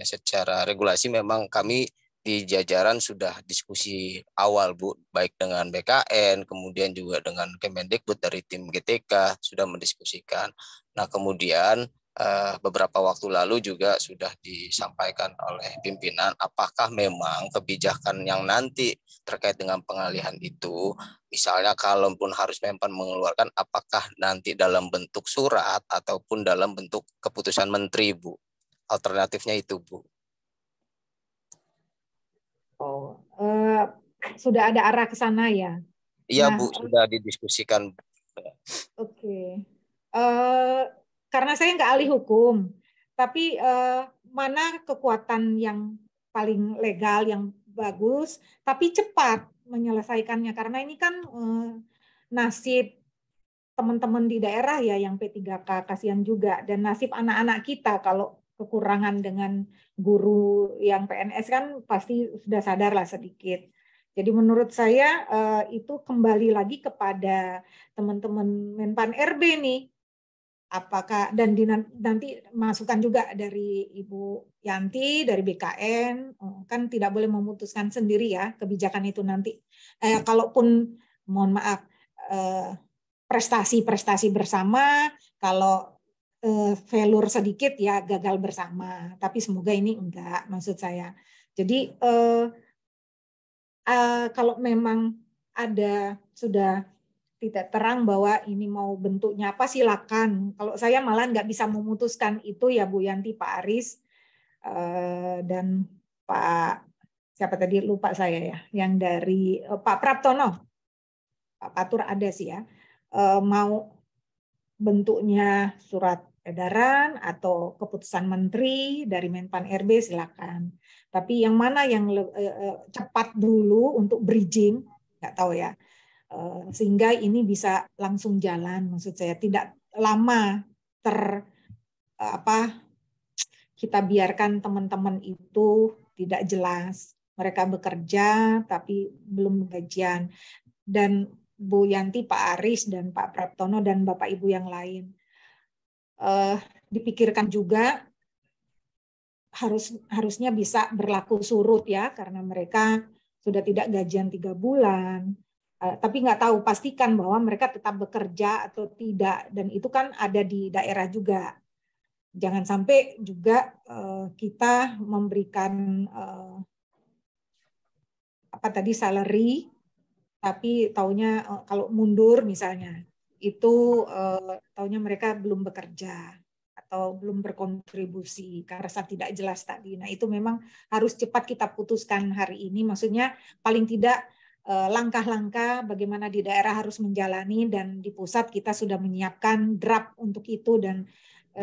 secara regulasi memang kami di jajaran sudah diskusi awal Bu, baik dengan BKN, kemudian juga dengan Kemendikbud dari tim GTK sudah mendiskusikan. Nah, kemudian beberapa waktu lalu juga sudah disampaikan oleh pimpinan apakah memang kebijakan yang nanti terkait dengan pengalihan itu, misalnya kalaupun harus Menpan mengeluarkan, apakah nanti dalam bentuk surat ataupun dalam bentuk keputusan menteri, Bu. Alternatifnya itu, Bu. Oh, sudah ada arah ke sana ya? Iya, nah, Bu, sudah didiskusikan. Oke. Karena saya nggak ahli hukum, tapi mana kekuatan yang paling legal, yang bagus, tapi cepat menyelesaikannya. Karena ini kan nasib teman-teman di daerah ya yang P3K, kasihan juga. Dan nasib anak-anak kita kalau kekurangan dengan guru yang PNS kan pasti sudah sadar lah sedikit. Jadi menurut saya itu kembali lagi kepada teman-teman Menpan RB nih. Apakah dan nanti masukan juga dari Ibu Yanti dari BKN, kan tidak boleh memutuskan sendiri ya kebijakan itu nanti. Kalaupun mohon maaf prestasi bersama, kalau failure sedikit ya gagal bersama. Tapi semoga ini enggak, maksud saya. Jadi kalau memang ada sudah tidak terang bahwa ini mau bentuknya apa, silakan. Kalau saya malah nggak bisa memutuskan itu ya Bu Yanti, Pak Aris, dan Pak siapa tadi lupa saya ya, yang dari Pak Praptono, Pak Patur ada sih ya, mau bentuknya surat edaran atau keputusan menteri dari Menpan RB silakan. Tapi yang mana yang cepat dulu untuk bridging, nggak tahu ya. Sehingga ini bisa langsung jalan, maksud saya tidak lama kita biarkan teman-teman itu tidak jelas, mereka bekerja tapi belum gajian. Dan Bu Yanti, Pak Aris dan Pak Praptono dan Bapak Ibu yang lain dipikirkan juga harusnya bisa berlaku surut ya, karena mereka sudah tidak gajian 3 bulan. Tapi nggak tahu pastikan bahwa mereka tetap bekerja atau tidak, dan itu kan ada di daerah juga. Jangan sampai juga kita memberikan salary, tapi taunya kalau mundur misalnya itu taunya mereka belum bekerja atau belum berkontribusi karena tidak jelas tadi. Nah itu memang harus cepat kita putuskan hari ini. Maksudnya paling tidak langkah-langkah bagaimana di daerah harus menjalani, dan di pusat kita sudah menyiapkan draft untuk itu. Dan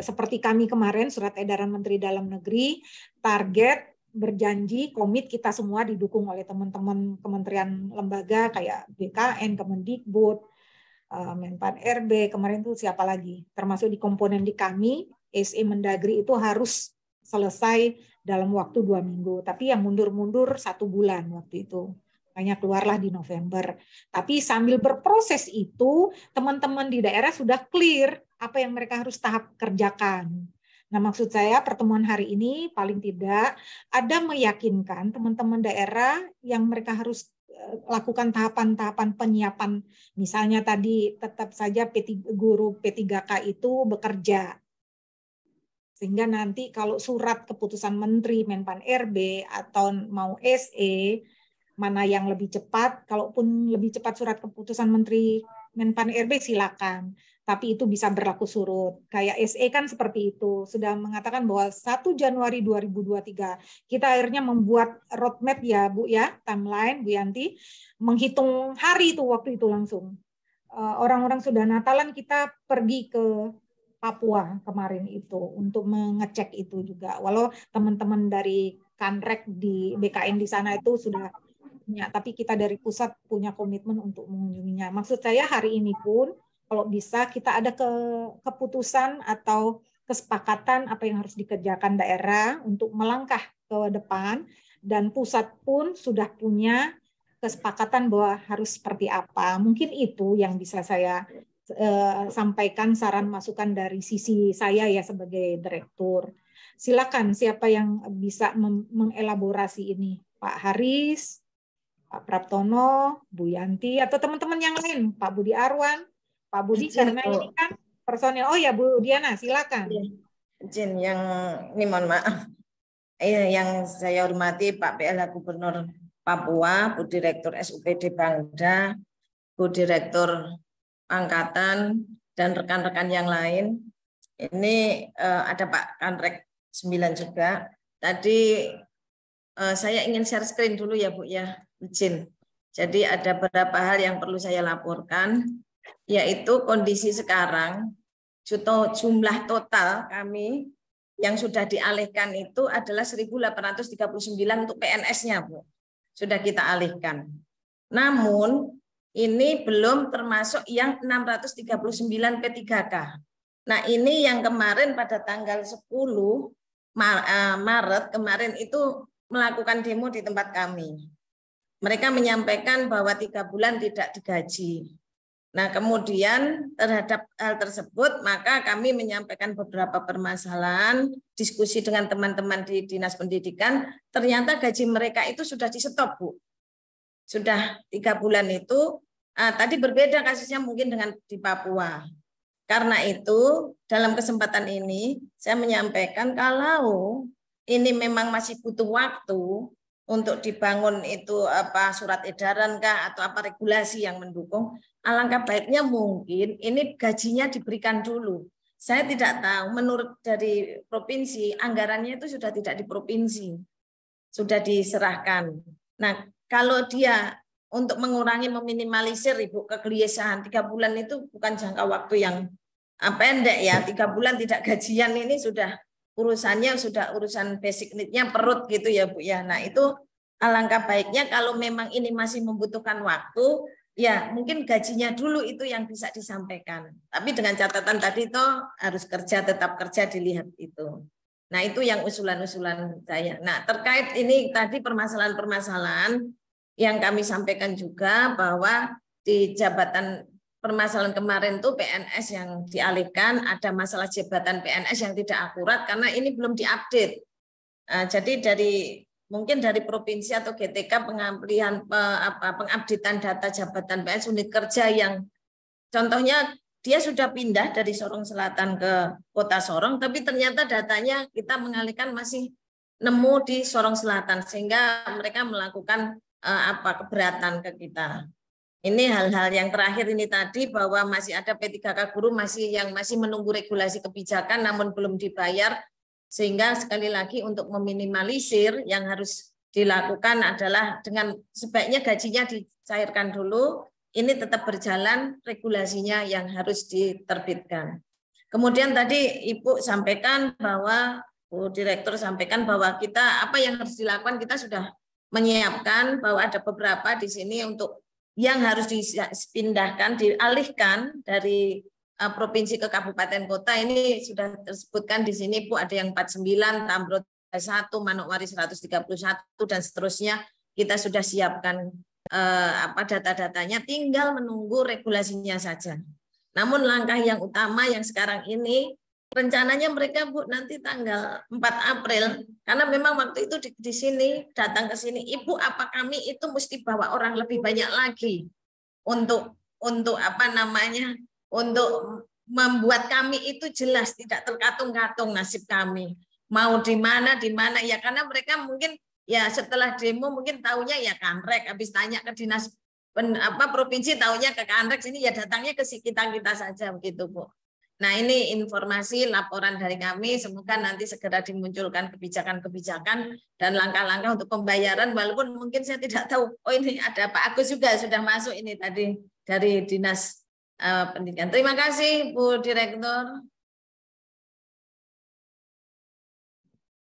seperti kami kemarin surat edaran Menteri Dalam Negeri, target berjanji komit kita semua didukung oleh teman-teman kementerian lembaga kayak BKN, Kemendikbud, Menpan RB, kemarin itu siapa lagi, termasuk di komponen di kami, SE Mendagri itu harus selesai dalam waktu 2 minggu. Tapi yang mundur-mundur 1 bulan waktu itu. Makanya keluarlah di November. Tapi sambil berproses itu, teman-teman di daerah sudah clear apa yang mereka harus tahap kerjakan. Nah, maksud saya pertemuan hari ini paling tidak ada meyakinkan teman-teman daerah yang mereka harus lakukan tahapan-tahapan penyiapan. Misalnya tadi tetap saja guru P3K itu bekerja. Sehingga nanti kalau surat keputusan Menteri, Menpan RB, atau mau SE, mana yang lebih cepat, kalaupun lebih cepat surat keputusan Menteri Menpan RB silakan. tapi itu bisa berlaku surut. Kayak SE kan seperti itu, sudah mengatakan bahwa 1 Januari 2023 kita akhirnya membuat roadmap ya Bu ya, timeline Bu Yanti, menghitung hari itu waktu itu langsung. Orang-orang sudah Natalan kita pergi ke Papua kemarin itu untuk mengecek itu juga. Walau teman-teman dari Kanrek di BKN di sana itu sudah punya, tapi kita dari pusat punya komitmen untuk mengunjunginya. Maksud saya hari ini pun kalau bisa kita ada keputusan atau kesepakatan apa yang harus dikerjakan daerah untuk melangkah ke depan, dan pusat pun sudah punya kesepakatan bahwa harus seperti apa. Mungkin itu yang bisa saya sampaikan, saran masukan dari sisi saya ya sebagai direktur. Silakan siapa yang bisa mengelaborasi ini, Pak Haris, Pak Praptono, Bu Yanti, atau teman-teman yang lain, Pak Budi Arwan, Pak Budi, karena ini kan personil. Oh ya, Bu Diana, silakan. Izin yang ini mohon maaf. Yang saya hormati Pak PLH Gubernur Papua, Bu Direktur SUPD Bangda, Bu Direktur Angkatan, dan rekan-rekan yang lain. Ini ada Pak Kanrek 9 juga. Tadi saya ingin share screen dulu ya Bu ya, izin. Jadi ada beberapa hal yang perlu saya laporkan, yaitu kondisi sekarang jumlah total kami yang sudah dialihkan itu adalah 1.839 untuk PNS-nya, Bu. Sudah kita alihkan. Namun ini belum termasuk yang 639 P3K. Nah, ini yang kemarin pada tanggal 10 Maret kemarin itu melakukan demo di tempat kami. Mereka menyampaikan bahwa 3 bulan tidak digaji. Nah, kemudian terhadap hal tersebut, maka kami menyampaikan beberapa permasalahan, diskusi dengan teman-teman di Dinas Pendidikan, ternyata gaji mereka itu sudah di-stop, Bu. Sudah 3 bulan itu, tadi berbeda kasusnya mungkin dengan di Papua. Karena itu, dalam kesempatan ini, saya menyampaikan kalau ini memang masih butuh waktu untuk dibangun itu surat edaran kah atau apa regulasi yang mendukung, alangkah baiknya mungkin ini gajinya diberikan dulu. Saya tidak tahu, menurut dari provinsi, anggarannya itu sudah tidak di provinsi, sudah diserahkan. Nah, kalau dia untuk mengurangi, meminimalisir Ibu kegelisahan, 3 bulan itu bukan jangka waktu yang pendek ya, 3 bulan tidak gajian ini sudah urusannya sudah urusan basic need-nya perut gitu ya Bu ya. Nah itu alangkah baiknya kalau memang ini masih membutuhkan waktu, ya mungkin gajinya dulu itu yang bisa disampaikan. Tapi dengan catatan tadi toh harus kerja, tetap kerja dilihat itu. Nah itu yang usulan-usulan saya. Nah terkait ini tadi permasalahan-permasalahan yang kami sampaikan juga bahwa di jabatan permasalahan kemarin tuh PNS yang dialihkan, ada masalah jabatan PNS yang tidak akurat karena ini belum diupdate. Jadi mungkin dari provinsi atau GTK pengupdatean data jabatan PNS unit kerja yang contohnya dia sudah pindah dari Sorong Selatan ke Kota Sorong, tapi ternyata datanya kita mengalihkan masih nemu di Sorong Selatan sehingga mereka melakukan keberatan ke kita. Ini hal-hal yang terakhir ini tadi bahwa masih ada P3K guru yang masih menunggu regulasi kebijakan namun belum dibayar, sehingga sekali lagi untuk meminimalisir yang harus dilakukan adalah dengan sebaiknya gajinya dicairkan dulu, ini tetap berjalan regulasinya yang harus diterbitkan. Kemudian tadi Ibu sampaikan bahwa Bu Direktur sampaikan bahwa kita apa yang harus dilakukan, kita sudah menyiapkan bahwa ada beberapa di sini untuk yang harus dipindahkan, dialihkan dari provinsi ke kabupaten kota. Ini sudah disebutkan di sini Bu, ada yang 49, Tambrot 1, Manokwari 131 dan seterusnya. Kita sudah siapkan data-datanya, tinggal menunggu regulasinya saja. Namun langkah yang utama yang sekarang ini rencananya mereka Bu nanti tanggal 4 April karena memang waktu itu di sini datang ke sini, Ibu apa kami itu mesti bawa orang lebih banyak lagi untuk untuk membuat kami itu jelas tidak terkatung-katung nasib kami mau di mana ya, karena mereka mungkin ya setelah demo mungkin taunya ya Kanrek, habis tanya ke dinas provinsi taunya ke Kanrek, ini ya datangnya ke kita saja begitu Bu. Nah ini informasi laporan dari kami, semoga nanti segera dimunculkan kebijakan-kebijakan dan langkah-langkah untuk pembayaran, walaupun mungkin saya tidak tahu, oh ini ada Pak Agus juga sudah masuk ini tadi dari Dinas Pendidikan. Terima kasih Bu Direktur.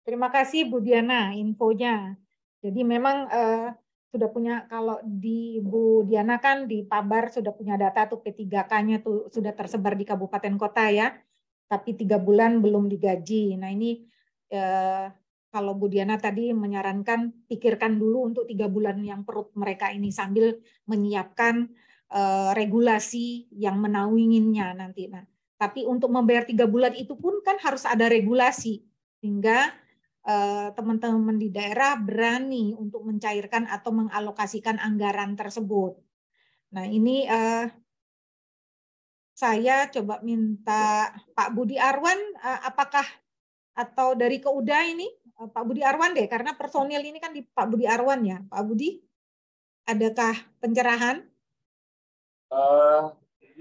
Terima kasih Bu Diana infonya. Jadi memang sudah punya, kalau di Bu Diana kan di Pabar sudah punya data tuh P3K-nya tuh sudah tersebar di kabupaten kota ya, tapi 3 bulan belum digaji. Nah ini kalau Bu Diana tadi menyarankan pikirkan dulu untuk 3 bulan yang perut mereka ini sambil menyiapkan regulasi yang menaunginya nanti. Nah, tapi untuk membayar 3 bulan itu pun kan harus ada regulasi sehingga teman-teman di daerah berani untuk mencairkan atau mengalokasikan anggaran tersebut. Nah ini saya coba minta Pak Budi Arwan, apakah atau dari Keuda ini Pak Budi Arwan deh, karena personil ini kan di Pak Budi Arwan ya. Pak Budi, adakah pencerahan?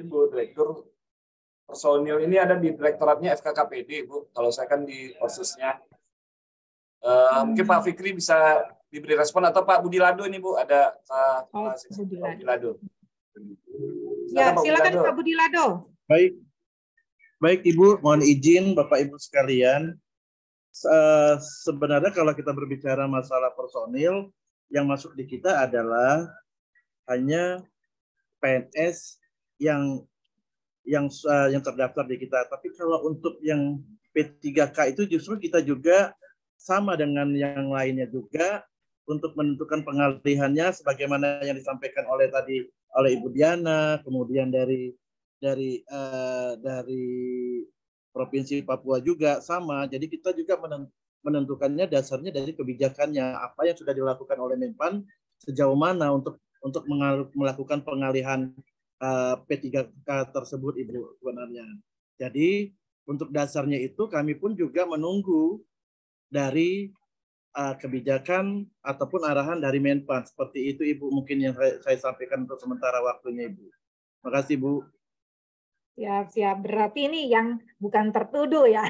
Bu Direktur, personil ini ada di Direktoratnya FKKPD Bu. Kalau saya kan di khususnya. Mungkin Pak Fikri bisa diberi respon, atau Pak Budi Lado ini Bu, ada Budi Lado. Ya, silakan Pak Budi Lado. Baik Ibu, mohon izin Bapak Ibu sekalian. Sebenarnya kalau kita berbicara masalah personil, yang masuk di kita adalah hanya PNS yang terdaftar di kita. Tapi kalau untuk yang P3K itu justru kita juga sama dengan yang lainnya juga untuk menentukan pengalihannya sebagaimana yang disampaikan oleh Ibu Diana, kemudian dari Provinsi Papua juga sama. Jadi kita juga menentukannya dasarnya dari kebijakannya, apa yang sudah dilakukan oleh Menpan sejauh mana untuk melakukan pengalihan P3K tersebut Ibu sebenarnya. Jadi untuk dasarnya itu kami pun juga menunggu dari kebijakan ataupun arahan dari Menpan. Seperti itu Ibu mungkin yang saya sampaikan untuk sementara waktunya Ibu. Terima kasih Bu. Siap. Berarti ini yang bukan tertuduh ya.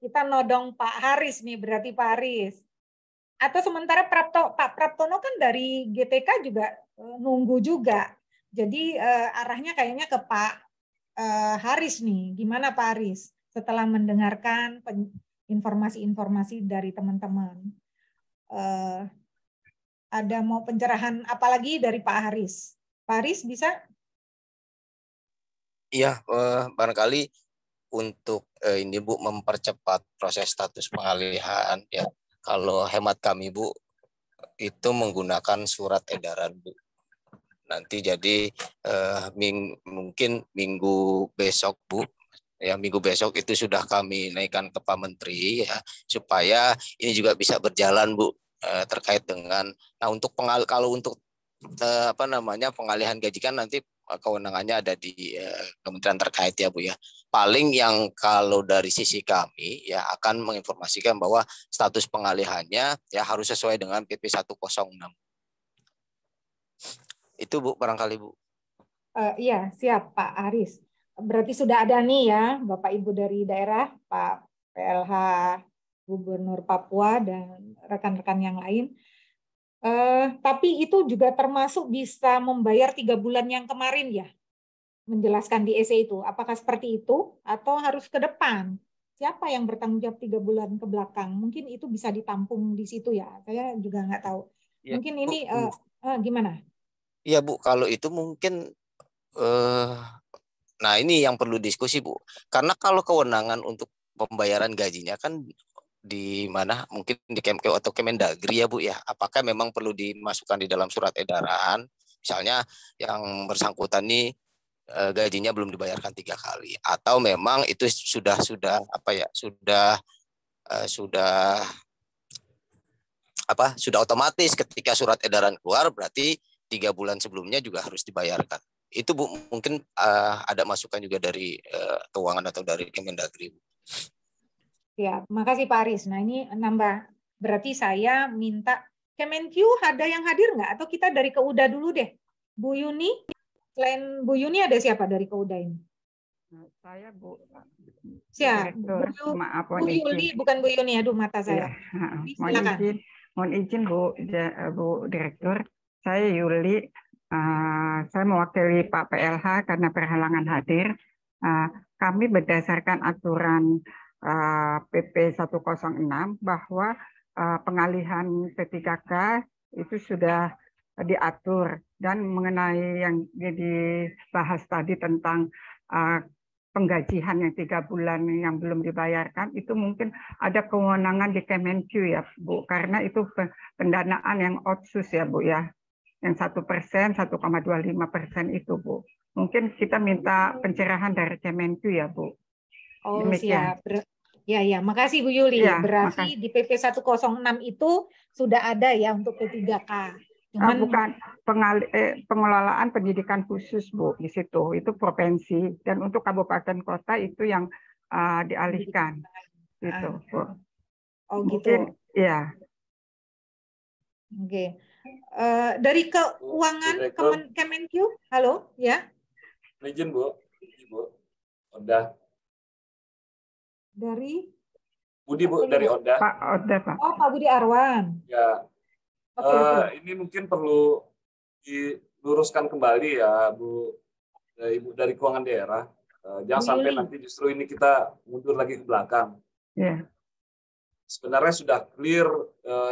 Kita nodong Pak Haris nih, berarti Pak Haris. Atau sementara Pak Praptono kan dari GTK juga nunggu juga. Jadi arahnya kayaknya ke Pak Haris nih. Gimana Pak Haris? Setelah mendengarkan informasi-informasi dari teman-teman. Ada mau pencerahan apa lagi dari Pak Haris? Pak Haris bisa? Iya, barangkali untuk ini Bu mempercepat proses status pengalihan ya. Kalau hemat kami Bu itu menggunakan surat edaran Bu. Nanti jadi mungkin minggu besok Bu. Ya, minggu besok itu sudah kami naikkan ke Pak Menteri ya, supaya ini juga bisa berjalan Bu, terkait dengan untuk pengalihan gaji kan nanti kewenangannya ada di kementerian terkait ya Bu ya. Paling yang kalau dari sisi kami ya akan menginformasikan bahwa status pengalihannya ya harus sesuai dengan PP 106. Itu Bu barangkali Bu. Iya, siap Pak Haris. Berarti sudah ada nih ya Bapak Ibu dari daerah, Pak PLH Gubernur Papua dan rekan-rekan yang lain. Tapi itu juga termasuk bisa membayar 3 bulan yang kemarin ya, menjelaskan di EC itu. Apakah seperti itu atau harus ke depan? Siapa yang bertanggung jawab 3 bulan ke belakang? Mungkin itu bisa ditampung di situ ya. Saya juga nggak tahu. Ya, mungkin ini gimana? Iya Bu, kalau itu mungkin nah ini yang perlu diskusi Bu. Karena kalau kewenangan untuk pembayaran gajinya kan di mana, mungkin di Kemkeu atau Kemendagri ya Bu ya. Apakah memang perlu dimasukkan di dalam surat edaran? Misalnya yang bersangkutan nih gajinya belum dibayarkan 3 kali, atau memang itu sudah otomatis ketika surat edaran keluar berarti 3 bulan sebelumnya juga harus dibayarkan. Itu Bu mungkin ada masukan juga dari keuangan atau dari Kemendagri. Ya, makasih Pak Aris. Nah ini nambah, berarti saya minta Kemenkyu ada yang hadir nggak? Atau kita dari Keuda dulu deh, Bu Yuni, selain Bu Yuni ada siapa dari Kouda ini? Saya Bu Siap. Direktur, maaf Bu mohon Yuli, izin. bukan Bu Yuni, aduh mata Iya, saya. Silakan. mohon izin Bu Direktur. Saya Yuli, saya mewakili Pak PLH karena perhalangan hadir. Kami berdasarkan aturan PP 106 bahwa pengalihan P3K itu sudah diatur, dan mengenai yang dibahas tadi tentang penggajian yang 3 bulan yang belum dibayarkan, itu mungkin ada kewenangan di Kemenq ya Bu, karena itu pendanaan yang otsus ya Bu ya, yang 1%, 1,25% itu Bu. Mungkin kita minta pencerahan dari Kemenq ya Bu. Oh Demikian. siap. Ya, makasih Bu Yuli. Ya, berarti di PP 106 itu sudah ada ya untuk P3K. Cuman bukan pengelolaan pendidikan khusus Bu di situ, itu provinsi, dan untuk kabupaten kota itu yang dialihkan gitu Bu. Oh mungkin, gitu. Ya. Oke. Dari keuangan Kemenq, halo ya. Izin Bu, Oda. Dari Budi Bu, dari Oda. Pak Oda Pak. Oh Pak Budi Arwan. Ya. Oke. Ini mungkin perlu diluruskan kembali ya Bu, Ibu dari Keuangan Daerah. Jangan sampai nanti justru ini kita mundur lagi ke belakang. Yeah. Sebenarnya sudah clear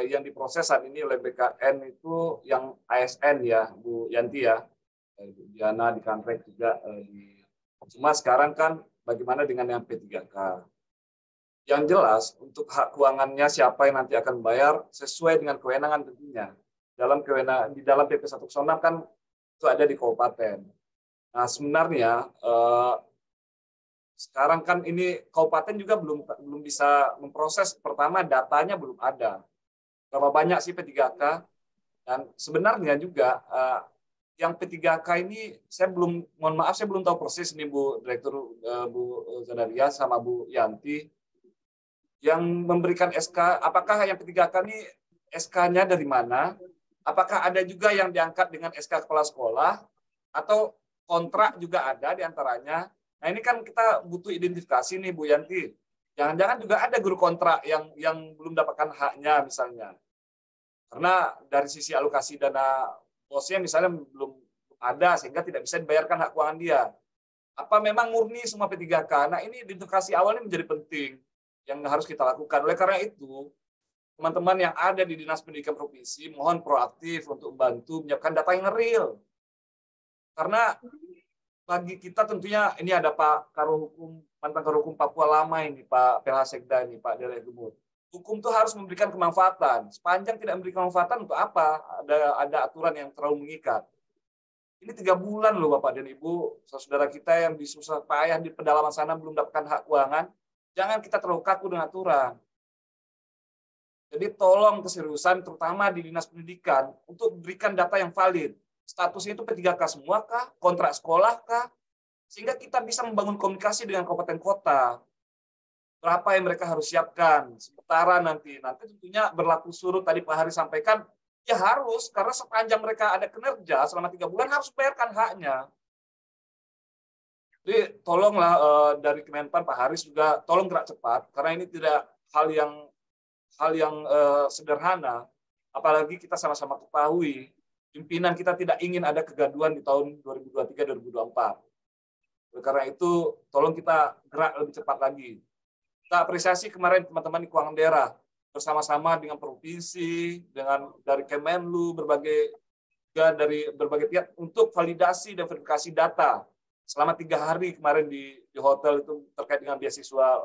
yang diproses saat ini oleh BKN itu yang ASN ya Bu Yanti ya, Bu Diana di Kanrek juga. Cuma sekarang kan bagaimana dengan yang P3K? Yang jelas untuk hak keuangannya siapa yang nanti akan bayar sesuai dengan kewenangan tentunya. Di dalam PP 106 kan itu ada di kabupaten. Nah sebenarnya sekarang kan ini kabupaten juga belum bisa memproses. Pertama datanya belum ada. Berapa banyak sih P3K? Dan sebenarnya juga yang P3K ini mohon maaf saya belum tahu persis nih Bu Direktur, Bu Zadaria sama Bu Yanti yang memberikan SK. Apakah yang P3K ini SK-nya dari mana? Apakah ada juga yang diangkat dengan SK kepala sekolah atau kontrak juga ada di antaranya? Nah ini kan kita butuh identifikasi nih Bu Yanti. Jangan-jangan juga ada guru kontrak yang belum dapatkan haknya misalnya. Karena dari sisi alokasi dana bosnya misalnya belum ada sehingga tidak bisa dibayarkan hak keuangan dia. Apa memang murni semua P3K? Nah ini identifikasi awalnya menjadi penting yang harus kita lakukan. Oleh karena itu, teman-teman yang ada di Dinas Pendidikan Provinsi mohon proaktif untuk membantu menyiapkan data yang real. Karena bagi kita tentunya ini ada Pak Karohukum, mantan Karohukum Papua lama ini, Pak PLH Sekda ini, Pak Direk Gubernur. Hukum itu harus memberikan kemanfaatan. Sepanjang tidak memberikan kemanfaatan untuk apa? Ada aturan yang terlalu mengikat. Ini 3 bulan loh Bapak dan Ibu, saudara kita yang di susah payah di pedalaman sana belum dapatkan hak keuangan. Jangan kita terlalu kaku dengan aturan. Jadi tolong keseriusan terutama di Dinas Pendidikan untuk berikan data yang valid. Statusnya itu P3K semua kah? Kontrak sekolah kah? Sehingga kita bisa membangun komunikasi dengan kabupaten kota. Berapa yang mereka harus siapkan? Sementara nanti tentunya berlaku surut tadi Pak Hari sampaikan, ya harus karena sepanjang mereka ada kinerja selama 3 bulan harus bayarkan haknya. Jadi tolonglah dari Kemenpan Pak Haris juga tolong gerak cepat karena ini tidak hal yang sederhana, apalagi kita sama-sama ketahui pimpinan kita tidak ingin ada kegaduhan di tahun 2023-2024. Oleh karena itu tolong kita gerak lebih cepat lagi. Kita apresiasi kemarin teman-teman di Keuangan Daerah bersama-sama dengan provinsi, dari Kemenlu, dari berbagai pihak untuk validasi dan verifikasi data. Selama 3 hari kemarin di hotel itu terkait dengan beasiswa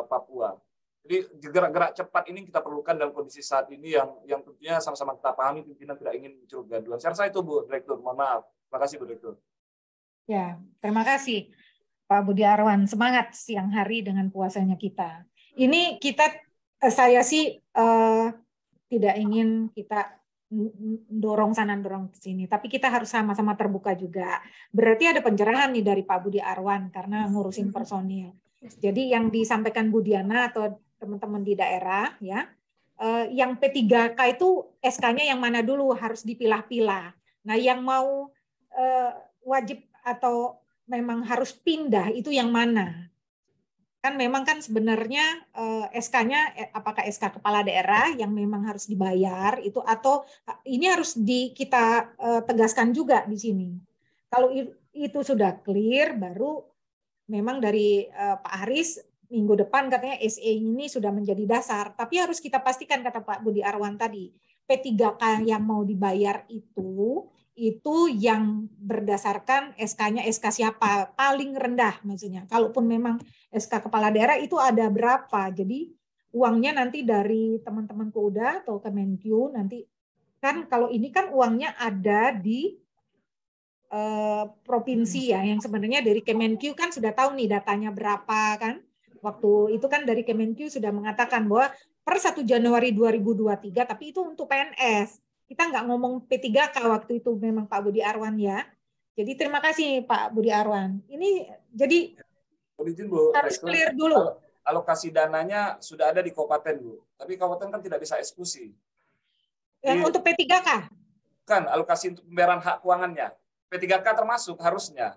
Papua. Jadi gerak-gerak cepat ini kita perlukan dalam kondisi saat ini yang tentunya sama-sama kita pahami pimpinan tidak ingin muncul kegaduhan. Saya rasa itu Bu Direktur, mohon maaf. Terima kasih Bu Direktur. Ya, terima kasih Pak Budi Arwan. Semangat siang hari dengan puasanya kita. Ini saya sih tidak ingin kita dorong sana dorong sini, tapi kita harus sama-sama terbuka juga. Berarti ada pencerahan nih dari Pak Budi Arwan karena ngurusin personil. Jadi yang disampaikan Bu Diana atau teman-teman di daerah ya, yang P3K itu SK-nya yang mana dulu harus dipilah-pilah. Nah, yang mau wajib atau memang harus pindah itu yang mana? Kan memang kan sebenarnya SK-nya apakah SK kepala daerah yang memang harus dibayar itu, atau ini harus kita tegaskan juga di sini. Kalau itu sudah clear, baru memang dari Pak Haris minggu depan katanya SE ini sudah menjadi dasar, tapi harus kita pastikan, kata Pak Budi Arwan tadi, P3K yang mau dibayar itu yang berdasarkan SK-nya SK siapa, paling rendah maksudnya. Kalaupun memang SK kepala daerah itu ada berapa, jadi uangnya nanti dari teman-teman Koda atau Kemenkyu nanti, kan kalau ini kan uangnya ada di provinsi ya, yang sebenarnya dari Kemenkyu kan sudah tahu nih datanya berapa kan. Waktu itu kan dari Kemenkyu sudah mengatakan bahwa per 1 Januari 2023, tapi itu untuk PNS. Kita nggak ngomong P3K waktu itu, memang Pak Budi Arwan ya. Jadi terima kasih Pak Budi Arwan. Ini jadi harus clear dulu. Alokasi dananya sudah ada di kabupaten, Bu. Tapi kabupaten kan tidak bisa eksekusi. Untuk P3K? Kan alokasi untuk pembayaran hak keuangannya. P3K termasuk harusnya.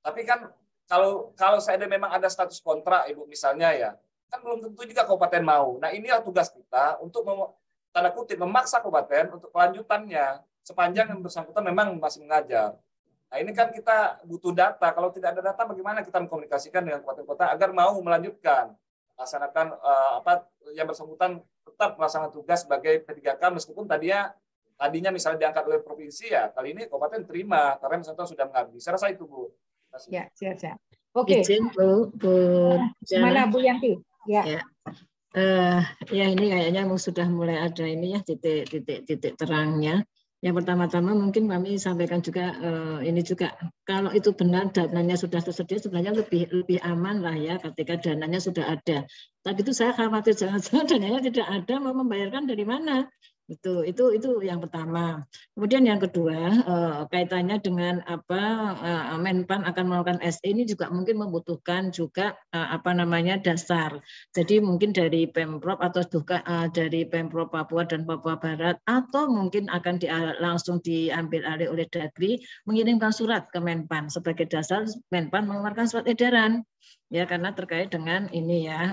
Tapi kan kalau saya memang ada status kontrak, Ibu misalnya ya, kan belum tentu juga kabupaten mau. Nah, inilah tugas kita untuk tanda kutip memaksa kabupaten untuk kelanjutannya sepanjang yang bersangkutan memang masih mengajar. Nah, ini kan kita butuh data. Kalau tidak ada data, bagaimana kita mengkomunikasikan dengan kabupaten kota agar mau melanjutkan laksanakan yang bersangkutan tetap melaksanakan tugas sebagai P3K meskipun tadinya misalnya diangkat oleh provinsi, ya kali ini kabupaten terima karena bersangkutan sudah mengabdi. Saya rasa itu, Bu. Ya, siap. Oke. Izin, Bu Mana Bu Yanti? Ya. Ya ini kayaknya sudah mulai ada ini ya titik terangnya. Yang pertama-tama mungkin kami sampaikan juga ini juga, kalau itu benar dananya sudah tersedia sebenarnya lebih aman lah ya ketika dananya sudah ada. Tapi itu saya khawatir jangan-jangan dananya tidak ada, mau membayarkan dari mana? Itu yang pertama. Kemudian yang kedua, kaitannya dengan Menpan akan melakukan SE ini juga mungkin membutuhkan juga dasar. Jadi mungkin dari Pemprov atau juga dari Pemprov Papua dan Papua Barat, atau mungkin akan langsung diambil alih oleh Dagri, mengirimkan surat ke Menpan sebagai dasar Menpan mengeluarkan surat edaran. Ya, karena terkait dengan ini ya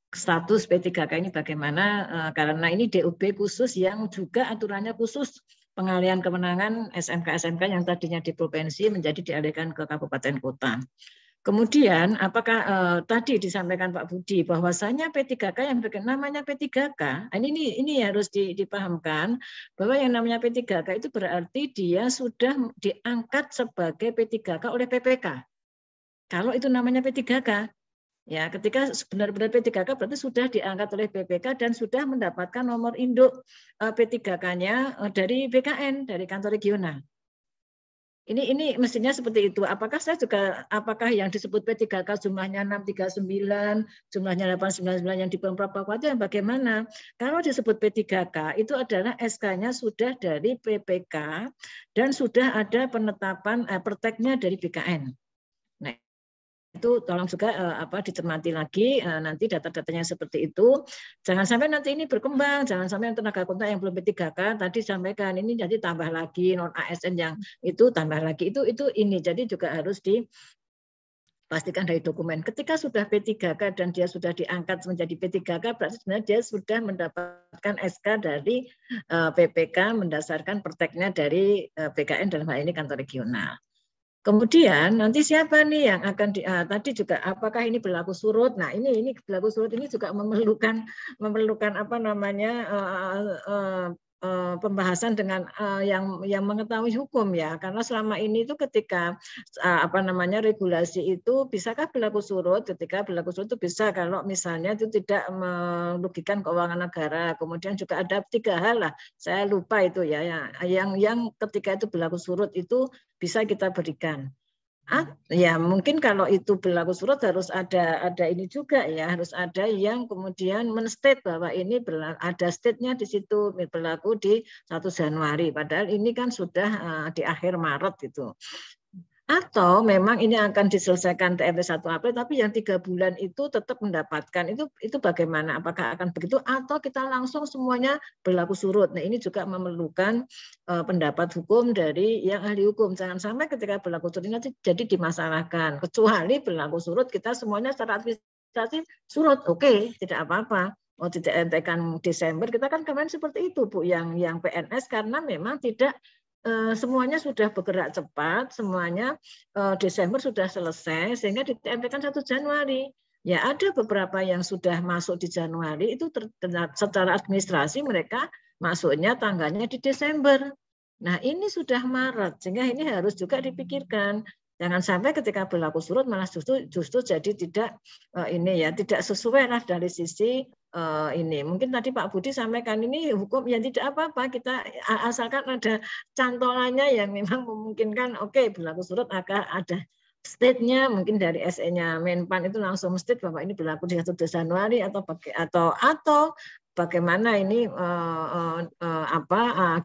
status P3K ini bagaimana, karena ini DUB khusus yang juga aturannya khusus pengalihan kewenangan SMK-SMK yang tadinya di provinsi menjadi dialihkan ke kabupaten kota. Kemudian apakah tadi disampaikan Pak Budi bahwasanya P3K yang namanya P3K, ini harus dipahamkan bahwa yang namanya P3K itu berarti dia sudah diangkat sebagai P3K oleh PPK. Kalau itu namanya P3K, ya, ketika benar-benar P3K berarti sudah diangkat oleh BPK dan sudah mendapatkan nomor induk P3K-nya dari BKN, dari kantor regional. Ini mestinya seperti itu. Apakah yang disebut P3K jumlahnya 639, jumlahnya 899 yang di Pemprov Papua itu yang bagaimana? Kalau disebut P3K itu adalah SK-nya sudah dari PPK dan sudah ada penetapan perteknya dari BKN. Nah, itu tolong juga dicermati lagi nanti data-datanya seperti itu. Jangan sampai nanti ini berkembang, jangan sampai yang tenaga kontrak yang belum P3K tadi sampaikan ini jadi tambah lagi non ASN yang itu tambah lagi itu ini jadi juga harus dipastikan dari dokumen. Ketika sudah P3K dan dia sudah diangkat menjadi P3K berarti sebenarnya dia sudah mendapatkan SK dari PPK mendasarkan perteknya dari BKN dalam hal ini kantor regional. Kemudian nanti siapa nih yang akan tadi juga apakah ini berlaku surut? Nah ini berlaku surut ini juga memerlukan pembahasan dengan yang mengetahui hukum ya, karena selama ini itu ketika regulasi itu bisakah berlaku surut? Ketika berlaku surut itu bisa kalau misalnya itu tidak merugikan keuangan negara. Kemudian juga ada 3 hal lah, saya lupa itu ya, yang ketika itu berlaku surut itu bisa kita berikan. Ya mungkin kalau itu berlaku surut harus ada ini juga ya, harus ada yang kemudian men-state bahwa ini ada state-nya di situ berlaku di 1 Januari, padahal ini kan sudah di akhir Maret itu. Atau memang ini akan diselesaikan TMT 1 April, tapi yang 3 bulan itu tetap mendapatkan, itu bagaimana? Apakah akan begitu atau kita langsung semuanya berlaku surut? Nah ini juga memerlukan pendapat hukum dari yang ahli hukum. Jangan sampai ketika berlaku surut nanti jadi dimasalahkan. Kecuali berlaku surut kita semuanya secara administrasi surut, oke, tidak apa-apa. Oh tidak entekan Desember, kita kan kemarin seperti itu Bu, yang PNS karena memang tidak semuanya sudah bergerak cepat, semuanya Desember sudah selesai sehingga ditempelkan 1 Januari. Ya ada beberapa yang sudah masuk di Januari itu secara administrasi mereka masuknya tanggalnya di Desember. Nah ini sudah Maret sehingga ini harus juga dipikirkan. Jangan sampai ketika berlaku surut malah justru jadi tidak tidak sesuai lah dari sisi ini. Mungkin tadi Pak Budi sampaikan ini hukum yang tidak apa-apa, kita asalkan ada cantolannya yang memang memungkinkan oke, berlaku surut akan ada state-nya, mungkin dari SE-nya Menpan itu langsung state bahwa ini berlaku di 1 Januari atau bagaimana ini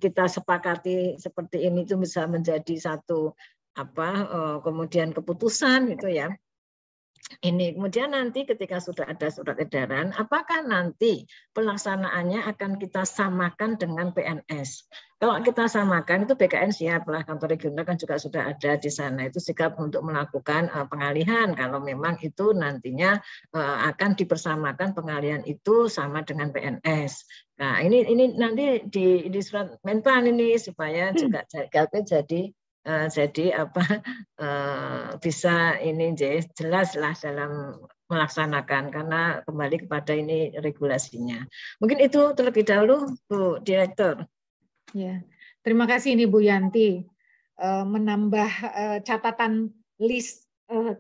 kita sepakati seperti ini itu bisa menjadi satu kemudian keputusan gitu ya. Ini kemudian nanti ketika sudah ada surat edaran, apakah nanti pelaksanaannya akan kita samakan dengan PNS? Kalau kita samakan itu BKN siap lah, kantor regional kan juga sudah ada di sana, itu sikap untuk melakukan pengalihan kalau memang itu nantinya akan dipersamakan pengalihan itu sama dengan PNS. Nah ini nanti di surat Menpan ini supaya juga bisa ini jelas lah dalam melaksanakan karena kembali kepada ini regulasinya. Mungkin itu terlebih dahulu Bu Direktur. Ya, terima kasih ini Bu Yanti menambah catatan list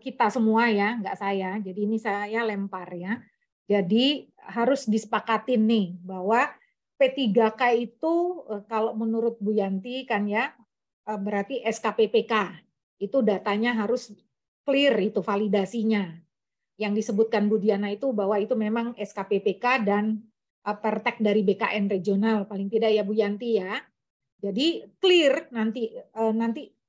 kita semua ya, nggak saya. Jadi ini saya lempar ya. Jadi harus disepakatin nih bahwa P3K itu kalau menurut Bu Yanti kan ya berarti SKPPK itu datanya harus clear itu validasinya. Yang disebutkan Bu Diana itu bahwa itu memang SKPPK dan pertek dari BKN regional paling tidak ya Bu Yanti ya. Jadi clear nanti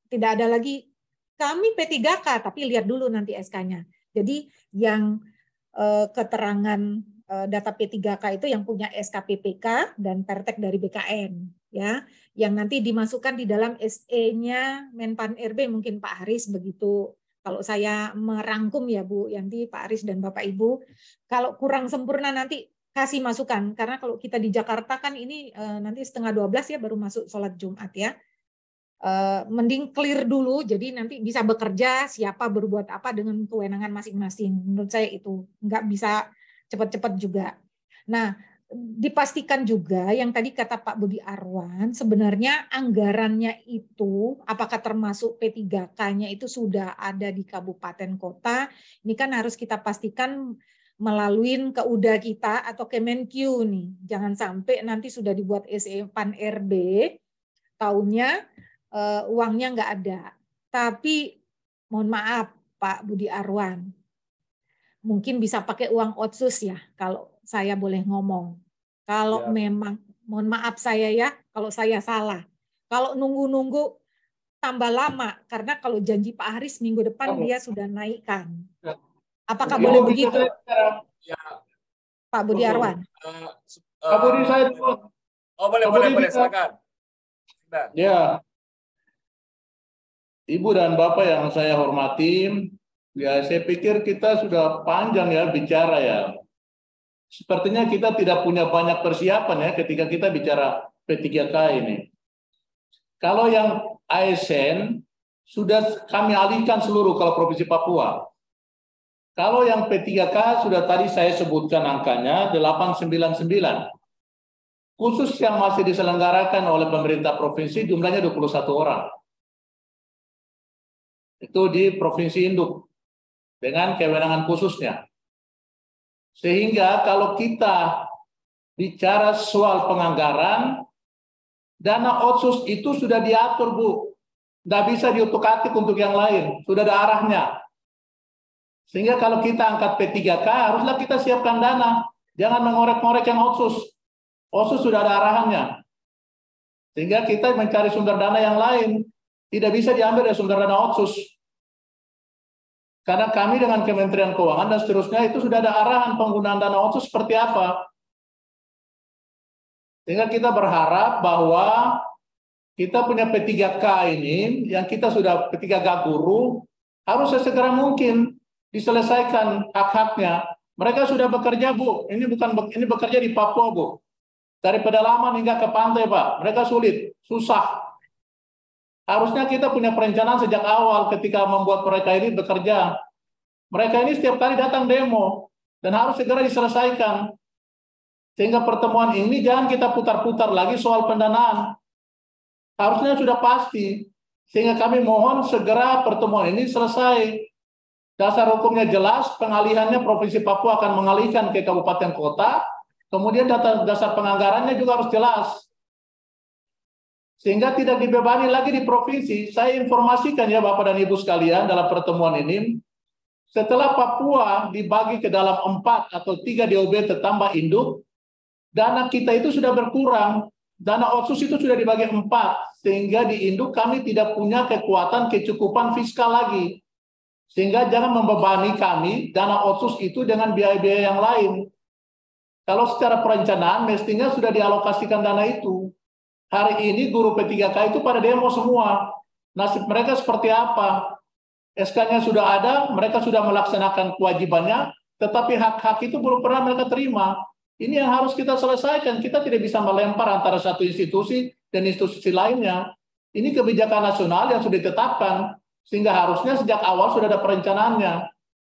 tidak ada lagi kami P3K tapi lihat dulu nanti SK-nya. Jadi yang keterangan data P3K itu yang punya SKPPK dan pertek dari BKN ya, yang nanti dimasukkan di dalam SE-nya Menpan RB mungkin Pak Haris begitu. Kalau saya merangkum ya Bu Yanti, Pak Haris dan Bapak Ibu, kalau kurang sempurna nanti kasih masukan karena kalau kita di Jakarta kan ini nanti 11:30 ya baru masuk sholat Jumat ya. Mending clear dulu jadi nanti bisa bekerja siapa berbuat apa dengan kewenangan masing-masing. Menurut saya itu nggak bisa cepat-cepat juga. Nah, dipastikan juga yang tadi kata Pak Budi Arwan, sebenarnya anggarannya itu apakah termasuk P3K-nya itu sudah ada di kabupaten kota, ini kan harus kita pastikan melalui keuda kita atau Kemenkyu nih. Jangan sampai nanti sudah dibuat SE Pan RB, tahunnya uangnya nggak ada. Tapi mohon maaf Pak Budi Arwan, mungkin bisa pakai uang otsus ya, kalau saya boleh ngomong. Kalau memang, mohon maaf saya ya, kalau saya salah. Kalau nunggu-nunggu tambah lama, karena kalau janji Pak Haris minggu depan dia sudah naikkan. Apakah boleh begitu? Pak Budi Arwan. Pak Budi saya boleh, silakan. Ya. Ibu dan Bapak yang saya hormati, ya, saya pikir kita sudah panjang ya bicara ya. Sepertinya kita tidak punya banyak persiapan ya ketika kita bicara P3K ini. Kalau yang ASN sudah kami alihkan seluruh kalau Provinsi Papua. Kalau yang P3K sudah tadi saya sebutkan angkanya 899. Khusus yang masih diselenggarakan oleh pemerintah provinsi jumlahnya 21 orang. Itu di Provinsi Induk dengan kewenangan khususnya. Sehingga kalau kita bicara soal penganggaran, dana otsus itu sudah diatur, Bu. Nggak bisa diutuk-atik untuk yang lain, sudah ada arahnya. Sehingga kalau kita angkat P3K, haruslah kita siapkan dana. Jangan mengorek-ngorek yang otsus. Otsus sudah ada arahannya. Sehingga kita mencari sumber dana yang lain. Tidak bisa diambil dari sumber dana otsus. Karena kami dengan Kementerian Keuangan dan seterusnya itu sudah ada arahan penggunaan dana otsus seperti apa. Sehingga kita berharap bahwa kita punya P3K ini, yang kita sudah P3K guru, harus sesegera mungkin diselesaikan hak-haknya. Mereka sudah bekerja, Bu. Ini bekerja di Papua, Bu. Dari pedalaman hingga ke pantai, Pak. Mereka sulit, susah. Harusnya kita punya perencanaan sejak awal ketika membuat mereka ini bekerja. Mereka ini setiap kali datang demo dan harus segera diselesaikan. Sehingga pertemuan ini jangan kita putar-putar lagi soal pendanaan. Harusnya sudah pasti. Sehingga kami mohon segera pertemuan ini selesai. Dasar hukumnya jelas, pengalihannya Provinsi Papua akan mengalihkan ke kabupaten kota. Kemudian dasar penganggarannya juga harus jelas. Sehingga tidak dibebani lagi di provinsi. Saya informasikan ya Bapak dan Ibu sekalian dalam pertemuan ini, setelah Papua dibagi ke dalam 4 atau 3 DOB tertambah induk, dana kita itu sudah berkurang. Dana otsus itu sudah dibagi 4, sehingga di induk kami tidak punya kekuatan kecukupan fiskal lagi. Sehingga jangan membebani kami dana otsus itu dengan biaya-biaya yang lain. Kalau secara perencanaan mestinya sudah dialokasikan dana itu. Hari ini guru P3K itu pada demo semua. Nasib mereka seperti apa? SK-nya sudah ada, mereka sudah melaksanakan kewajibannya, tetapi hak-hak itu belum pernah mereka terima. Ini yang harus kita selesaikan. Kita tidak bisa melempar antara satu institusi dan institusi lainnya. Ini kebijakan nasional yang sudah ditetapkan, sehingga harusnya sejak awal sudah ada perencanaannya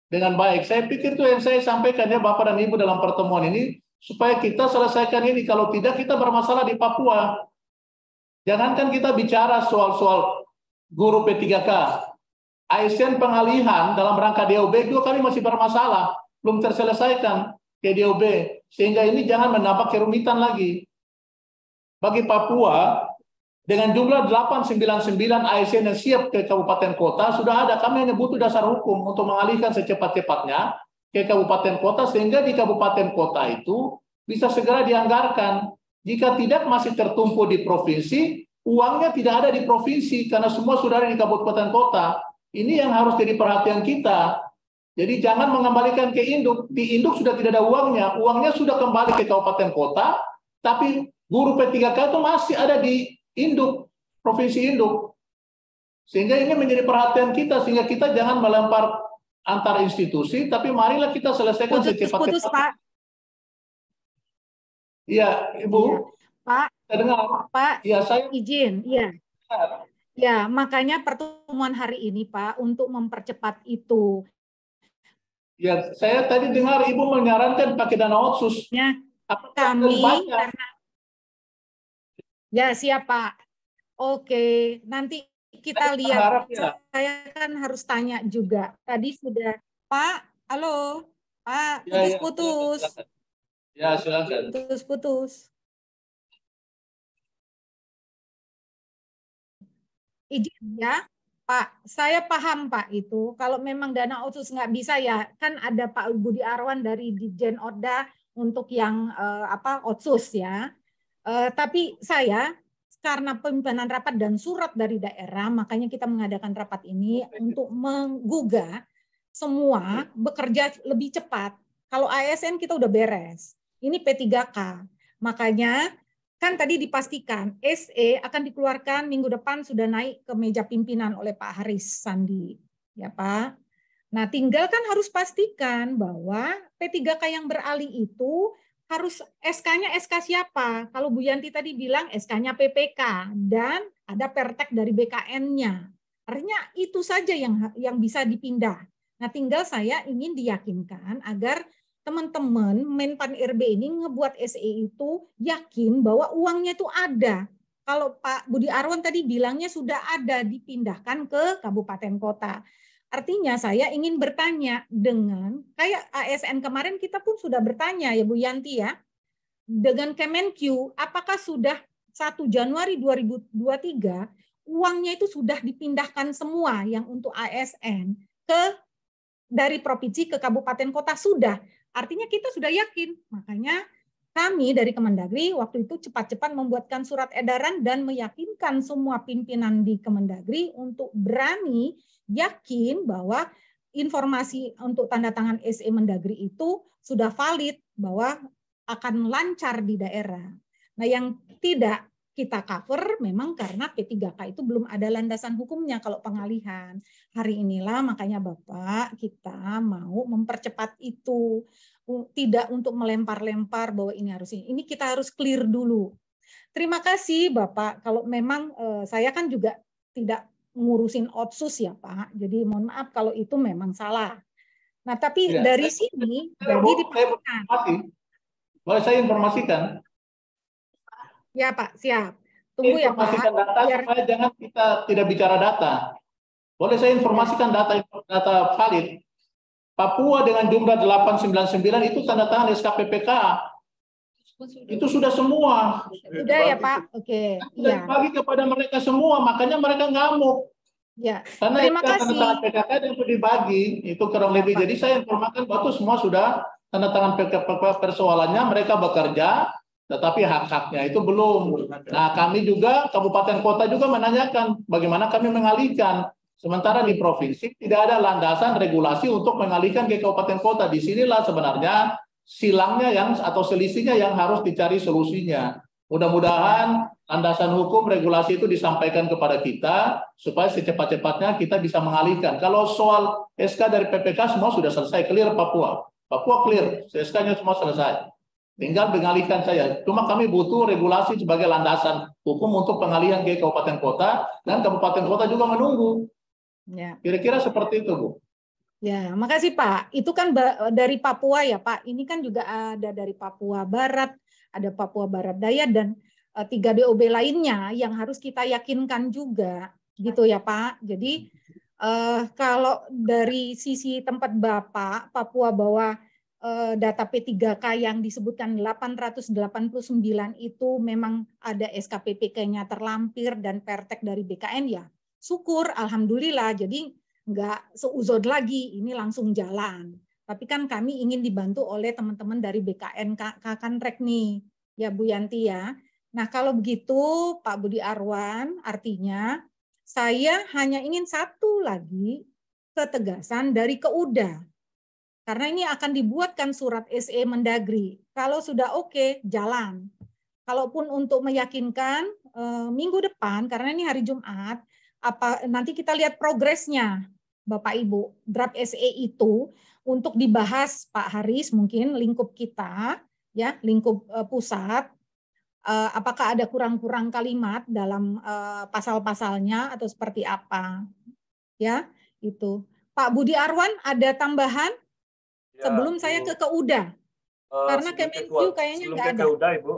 dengan baik. Saya pikir itu yang saya sampaikan ya Bapak dan Ibu dalam pertemuan ini, supaya kita selesaikan ini. Kalau tidak, kita bermasalah di Papua. Jangankan kita bicara soal-soal guru P3K. ASN pengalihan dalam rangka DOB itu kami masih bermasalah. Belum terselesaikan ke DOB. Sehingga ini jangan menambah kerumitan lagi. Bagi Papua, dengan jumlah 899 ASN yang siap ke kabupaten kota, sudah ada. Kami hanya butuh dasar hukum untuk mengalihkan secepat-cepatnya ke kabupaten kota, sehingga di kabupaten kota itu bisa segera dianggarkan. Jika tidak, masih tertumpu di provinsi, uangnya tidak ada di provinsi, karena semua sudah ada di kabupaten kota. Ini yang harus jadi perhatian kita. Jadi jangan mengembalikan ke induk. Di induk sudah tidak ada uangnya. Uangnya sudah kembali ke kabupaten kota, tapi guru P3K itu masih ada di induk, provinsi induk. Sehingga ini menjadi perhatian kita, sehingga kita jangan melempar antar institusi, tapi marilah kita selesaikan secepat-cepatnya. Iya, Ibu. Ya, Pak. Saya dengar. Pak, ya, saya izin. Iya. Ya, makanya pertemuan hari ini, Pak, untuk mempercepat itu. Ya, saya tadi dengar Ibu menyarankan pakai dana otsus. Ya, kami karena ya siapa? Oke, nanti kita lihat. Ya. Saya kan harus tanya juga. Tadi sudah, Pak, halo, Pak, putus-putus. Ya, silakan. Putus-putus. Izin ya, Pak. Saya paham Pak itu. Kalau memang dana otsus nggak bisa ya, kan ada Pak Budi Arwan dari Ditjen Oda untuk yang otsus ya. Tapi saya karena pimpinan rapat dan surat dari daerah, makanya kita mengadakan rapat ini untuk menggugah semua bekerja lebih cepat. Kalau ASN kita udah beres. Ini P3K. Makanya kan tadi dipastikan SE akan dikeluarkan minggu depan, sudah naik ke meja pimpinan oleh Pak Haris Sandi. Ya Pak. Nah tinggal kan harus pastikan bahwa P3K yang beralih itu harus SK-nya SK siapa? Kalau Bu Yanti tadi bilang SK-nya PPK dan ada pertek dari BKN-nya. Artinya itu saja yang bisa dipindah. Nah tinggal saya ingin diyakinkan agar teman-teman Menpan RB ini ngebuat SE itu yakin bahwa uangnya itu ada. Kalau Pak Budi Arwan tadi bilangnya sudah ada dipindahkan ke kabupaten kota. Artinya saya ingin bertanya dengan kayak ASN kemarin kita pun sudah bertanya ya Bu Yanti ya. Dengan Kemenq apakah sudah 1 Januari 2023 uangnya itu sudah dipindahkan semua yang untuk ASN dari provinsi ke kabupaten kota sudah. Artinya kita sudah yakin, makanya kami dari Kemendagri waktu itu cepat-cepat membuatkan surat edaran dan meyakinkan semua pimpinan di Kemendagri untuk berani yakin bahwa informasi untuk tanda tangan SE Mendagri itu sudah valid bahwa akan lancar di daerah. Nah, yang tidak kita cover memang karena P3K itu belum ada landasan hukumnya kalau pengalihan. Hari inilah makanya Bapak kita mau mempercepat itu. Tidak untuk melempar-lempar bahwa ini harus ini. Ini kita harus clear dulu. Terima kasih Bapak. Kalau memang saya kan juga tidak ngurusin otsus ya Pak. Jadi mohon maaf kalau itu memang salah. Nah, tapi dari sini jadi dipastikan. Boleh saya informasikan? Ya Pak, siap. Tunggu ya Pak. Informasikan data supaya jangan kita tidak bicara data. Boleh saya informasikan data valid. Papua dengan jumlah 899 itu tanda tangan SKPPK. Itu sudah semua. Sudah ya Pak. Oke. Sudah dibagi kepada mereka semua, makanya mereka ngamuk. Ya. Karena Terima kasih. tanda tangan PKK yang sudah dibagi itu kurang lebih. Jadi saya informasikan bahwa semua sudah tanda tangan PKK, persoalannya mereka bekerja, tetapi hak-haknya itu belum. Nah, kami juga kabupaten kota juga menanyakan bagaimana kami mengalihkan. Sementara di provinsi tidak ada landasan regulasi untuk mengalihkan ke kabupaten kota. Disinilah sebenarnya silangnya atau selisihnya yang harus dicari solusinya. Mudah-mudahan landasan hukum regulasi itu disampaikan kepada kita supaya secepat-cepatnya kita bisa mengalihkan. Kalau soal SK dari PPK semua sudah selesai, clear Papua. Papua clear, SK-nya semua selesai. Tinggal mengalihkan saya. Cuma kami butuh regulasi sebagai landasan hukum untuk pengalihan ke kabupaten kota, dan kabupaten kota juga menunggu. Ya. Kira-kira seperti itu, Bu. Ya, makasih Pak. Itu kan dari Papua ya Pak. Ini kan juga ada dari Papua Barat, ada Papua Barat Daya, dan 3 DOB lainnya yang harus kita yakinkan juga, gitu ya Pak. Jadi kalau dari sisi tempat Bapak, Papua bahwa data P3K yang disebutkan 889 itu memang ada SKPPK-nya terlampir dan pertek dari BKN ya. Syukur, alhamdulillah. Jadi nggak seuzon lagi, ini langsung jalan. Tapi kan kami ingin dibantu oleh teman-teman dari BKN Kanrek nih, ya Bu Yanti ya. Nah kalau begitu Pak Budi Arwan, artinya saya hanya ingin satu lagi ketegasan dari Keuda. Karena ini akan dibuatkan surat SE Mendagri. Kalau sudah oke, jalan. Kalaupun untuk meyakinkan minggu depan, karena ini hari Jumat, nanti kita lihat progresnya, Bapak Ibu. Draft SE itu untuk dibahas Pak Haris, mungkin lingkup kita, ya lingkup pusat, apakah ada kurang-kurang kalimat dalam pasal-pasalnya atau seperti apa, ya itu. Pak Budi Arwan ada tambahan ya, sebelum saya ke Keuda, karena Kemenkyu kayaknya nggak ada. Keuda, Ibu.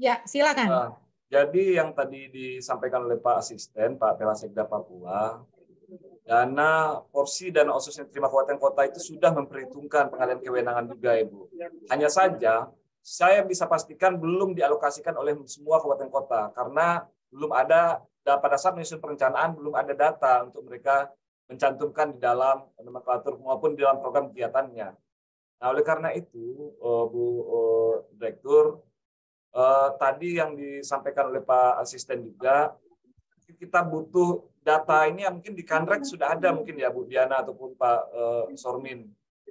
Ya silakan. Jadi yang tadi disampaikan oleh Pak Asisten, Pak Pelasekda Papua, dana porsi dana otsus yang diterima kabupaten kota itu sudah memperhitungkan pengalihan kewenangan juga, Ibu. Hanya saja saya bisa pastikan belum dialokasikan oleh semua kabupaten kota karena belum ada, pada saat menyusun perencanaan belum ada data untuk mereka mencantumkan di dalam nomenklatur maupun di dalam program kegiatannya. Nah, oleh karena itu, Bu Direktur, tadi yang disampaikan oleh Pak Asisten juga, kita butuh data ini yang mungkin di Kanrek sudah ada mungkin ya Bu Diana ataupun Pak Sormin.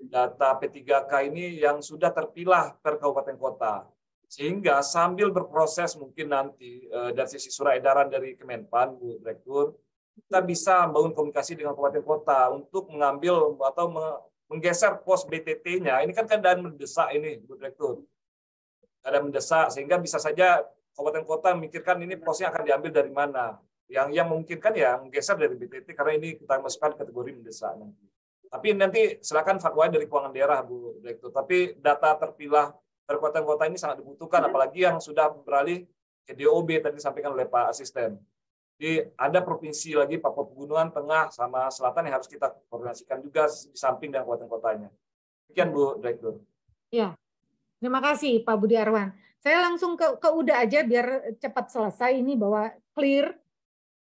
Data P3K ini yang sudah terpilah per kabupaten kota. Sehingga sambil berproses mungkin nanti dari sisi surat edaran dari Kemenpan, Bu Direktur, kita bisa membangun komunikasi dengan kabupaten kota untuk mengambil atau menggeser pos BTT-nya. Ini kan keadaan mendesak ini, Bu Direktur. Keadaan mendesak, sehingga bisa saja kabupaten kota memikirkan ini posnya akan diambil dari mana. Yang memungkinkan ya menggeser dari BTT karena ini kita masukkan kategori mendesak nanti. Tapi nanti silakan fatwa dari keuangan daerah, Bu Direktur. Tapi data terpilah dari kabupaten kota ini sangat dibutuhkan, apalagi yang sudah beralih ke DOB tadi disampaikan oleh Pak Asisten. Jadi ada provinsi lagi Papua Pegunungan, Tengah, sama Selatan yang harus kita koordinasikan juga di samping dengan kabupaten kotanya. Demikian Bu Direktur. Ya, terima kasih Pak Budi Arwan. Saya langsung ke Uda aja biar cepat selesai ini bahwa clear,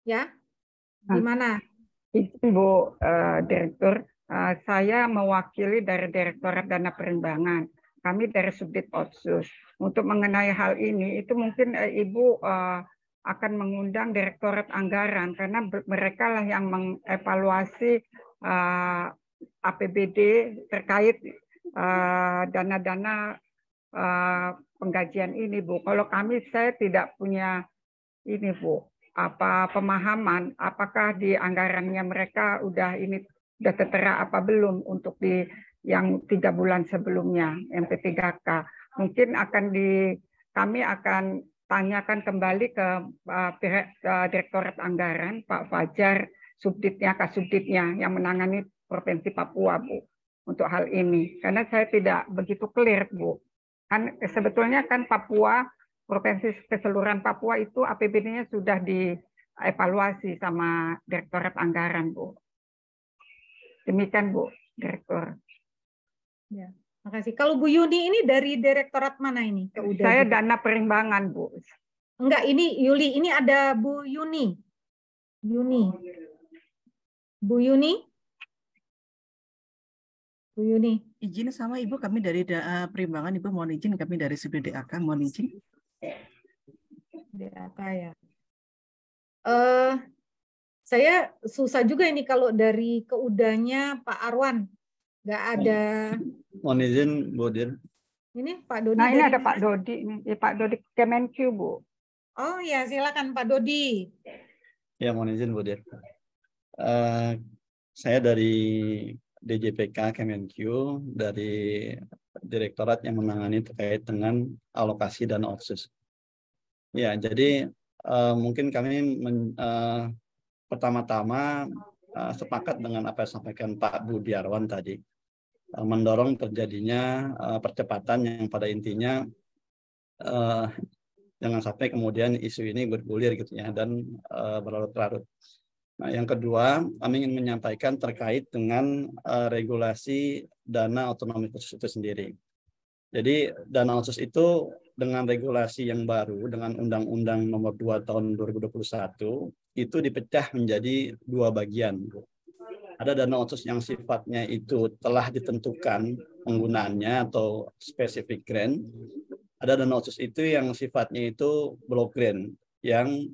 ya. Gimana? Ibu Direktur, saya mewakili dari Direktorat Dana Perimbangan. Kami dari Subdit Otsus. Untuk mengenai hal ini, itu mungkin Ibu akan mengundang Direktorat Anggaran karena mereka lah yang mengevaluasi APBD terkait dana-dana penggajian ini, Bu. Kalau saya tidak punya ini, Bu, apa pemahaman apakah di anggarannya mereka udah tertera apa belum untuk di yang 3 bulan sebelumnya MP3K. Mungkin kami akan tanyakan kembali ke Direktorat Anggaran, Pak Fajar, Kasubditnya yang menangani Provinsi Papua, Bu, untuk hal ini. Karena saya tidak begitu clear, Bu. Kan sebetulnya kan Papua, Provinsi keseluruhan Papua itu APBD-nya sudah dievaluasi sama Direktorat Anggaran, Bu. Demikian, Bu, Direktur. Ya, makasih. Kalau Bu Yuni ini dari Direktorat mana ini? Saya juga. Dana Perimbangan, Bu. Enggak, ini Yuli. Ini ada Bu Yuni. Bu Yuni. Bu Yuni. Izin sama Ibu, kami dari Perimbangan, Ibu mohon izin, kami dari Subdit DAK, mohon izin. DAK ya. Saya susah juga ini kalau dari keudanya Pak Arwan. Nggak ada. Mohon izin, Bu Dir. Ini Pak Dodi. Nah, ini ada Pak Dodi. Ini Pak Dodi Kemenq, Bu. Oh ya, silakan Pak Dodi. Ya, mohon izin, Bu Dir. Saya dari DJPK Kemenq, dari direktorat yang menangani terkait dengan alokasi dana otsus. Ya, jadi mungkin kami pertama-tama sepakat dengan apa yang disampaikan Pak Budiarwan tadi, mendorong terjadinya percepatan yang pada intinya jangan sampai kemudian isu ini bergulir gitu ya dan berlarut-larut. Nah, yang kedua, kami ingin menyampaikan terkait dengan regulasi dana otonomi khusus itu sendiri. Jadi dana otsus itu dengan regulasi yang baru, dengan Undang-Undang Nomor 2 Tahun 2021, itu dipecah menjadi 2 bagian. Ada dana otsus yang sifatnya itu telah ditentukan penggunaannya atau specific grant. Ada dana otsus itu yang sifatnya itu block grant, yang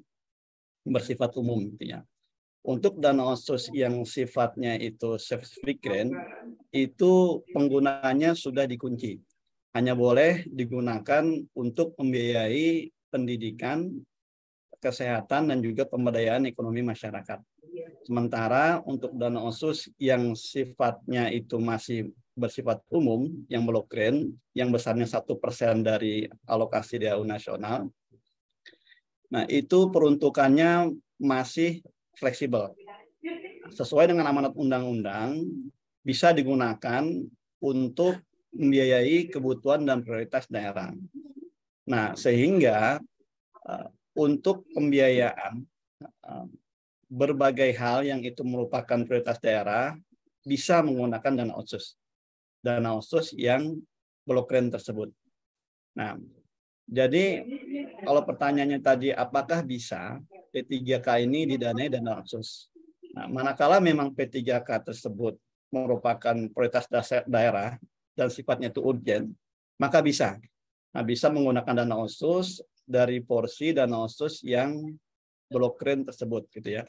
bersifat umum intinya. Untuk dana otsus yang sifatnya itu specific grant, itu penggunaannya sudah dikunci. Hanya boleh digunakan untuk membiayai pendidikan, kesehatan, dan juga pemberdayaan ekonomi masyarakat. Sementara untuk dana otsus yang sifatnya itu masih bersifat umum, yang block grant, yang besarnya 1% dari alokasi DAU nasional, nah itu peruntukannya masih fleksibel. Sesuai dengan amanat undang-undang, bisa digunakan untuk membiayai kebutuhan dan prioritas daerah. Nah, sehingga untuk pembiayaan berbagai hal yang itu merupakan prioritas daerah bisa menggunakan dana otsus. Dana otsus yang block grant tersebut. Nah, jadi kalau pertanyaannya tadi apakah bisa P3K ini didanai dana otsus? Nah, manakala memang P3K tersebut merupakan prioritas daerah dan sifatnya itu urgent, maka bisa. Nah, bisa menggunakan dana otsus dari porsi dana otsus yang block grant tersebut gitu ya.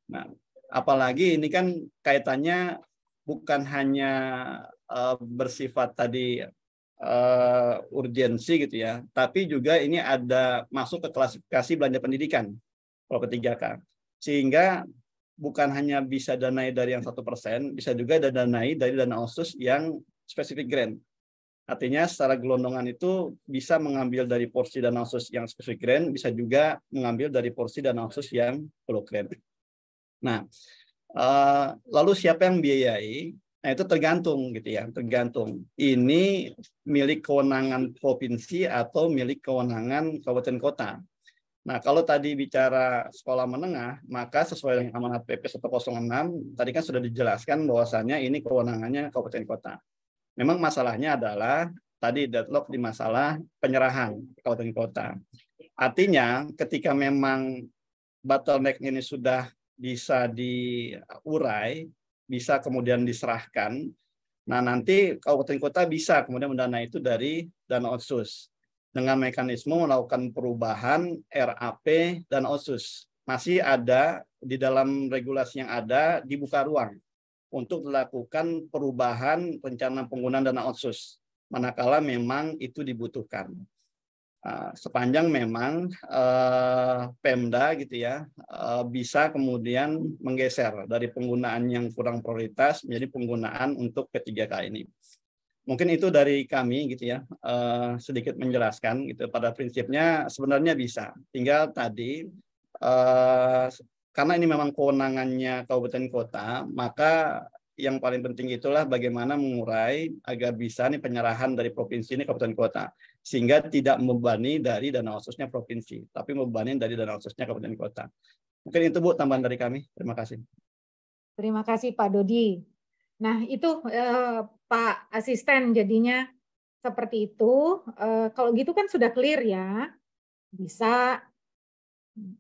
Nah, apalagi ini kan kaitannya bukan hanya bersifat tadi urgensi gitu ya, tapi juga ini ada masuk ke klasifikasi belanja pendidikan kalau P3K. Sehingga bukan hanya bisa danai dari yang 1%, bisa juga danai dari dana otsus yang specific grant. Artinya secara gelondongan itu bisa mengambil dari porsi dana otsus yang specific grant, bisa juga mengambil dari porsi dana otsus yang block grant. Nah, lalu siapa yang biayai? Nah, itu tergantung gitu ya, tergantung. Ini milik kewenangan provinsi atau milik kewenangan kabupaten kota. Nah, kalau tadi bicara sekolah menengah, maka sesuai dengan amanat PP 106, tadi kan sudah dijelaskan bahwasannya ini kewenangannya kabupaten kota. Memang masalahnya adalah tadi deadlock di masalah penyerahan kabupaten kota. Artinya ketika memang bottleneck ini sudah bisa diurai, bisa kemudian diserahkan, nah nanti kabupaten kota bisa kemudian mendanai itu dari dana otsus dengan mekanisme melakukan perubahan RAP dan otsus. Masih ada di dalam regulasi yang ada dibuka ruang. untuk dilakukan perubahan rencana penggunaan dana otsus manakala memang itu dibutuhkan. Sepanjang memang Pemda gitu ya bisa kemudian menggeser dari penggunaan yang kurang prioritas menjadi penggunaan untuk P3K ini. Mungkin itu dari kami gitu ya, sedikit menjelaskan gitu. Pada prinsipnya sebenarnya bisa. Tinggal tadi karena ini memang kewenangannya kabupaten kota, maka yang paling penting itulah bagaimana mengurai agar bisa nih penyerahan dari provinsi ini kabupaten kota, sehingga tidak membebani dari dana otsusnya provinsi, tapi membebani dari dana otsusnya kabupaten kota. Mungkin itu Bu tambahan dari kami. Terima kasih. Terima kasih Pak Dodi. Nah itu Pak Asisten jadinya seperti itu. Kalau gitu kan sudah clear ya, bisa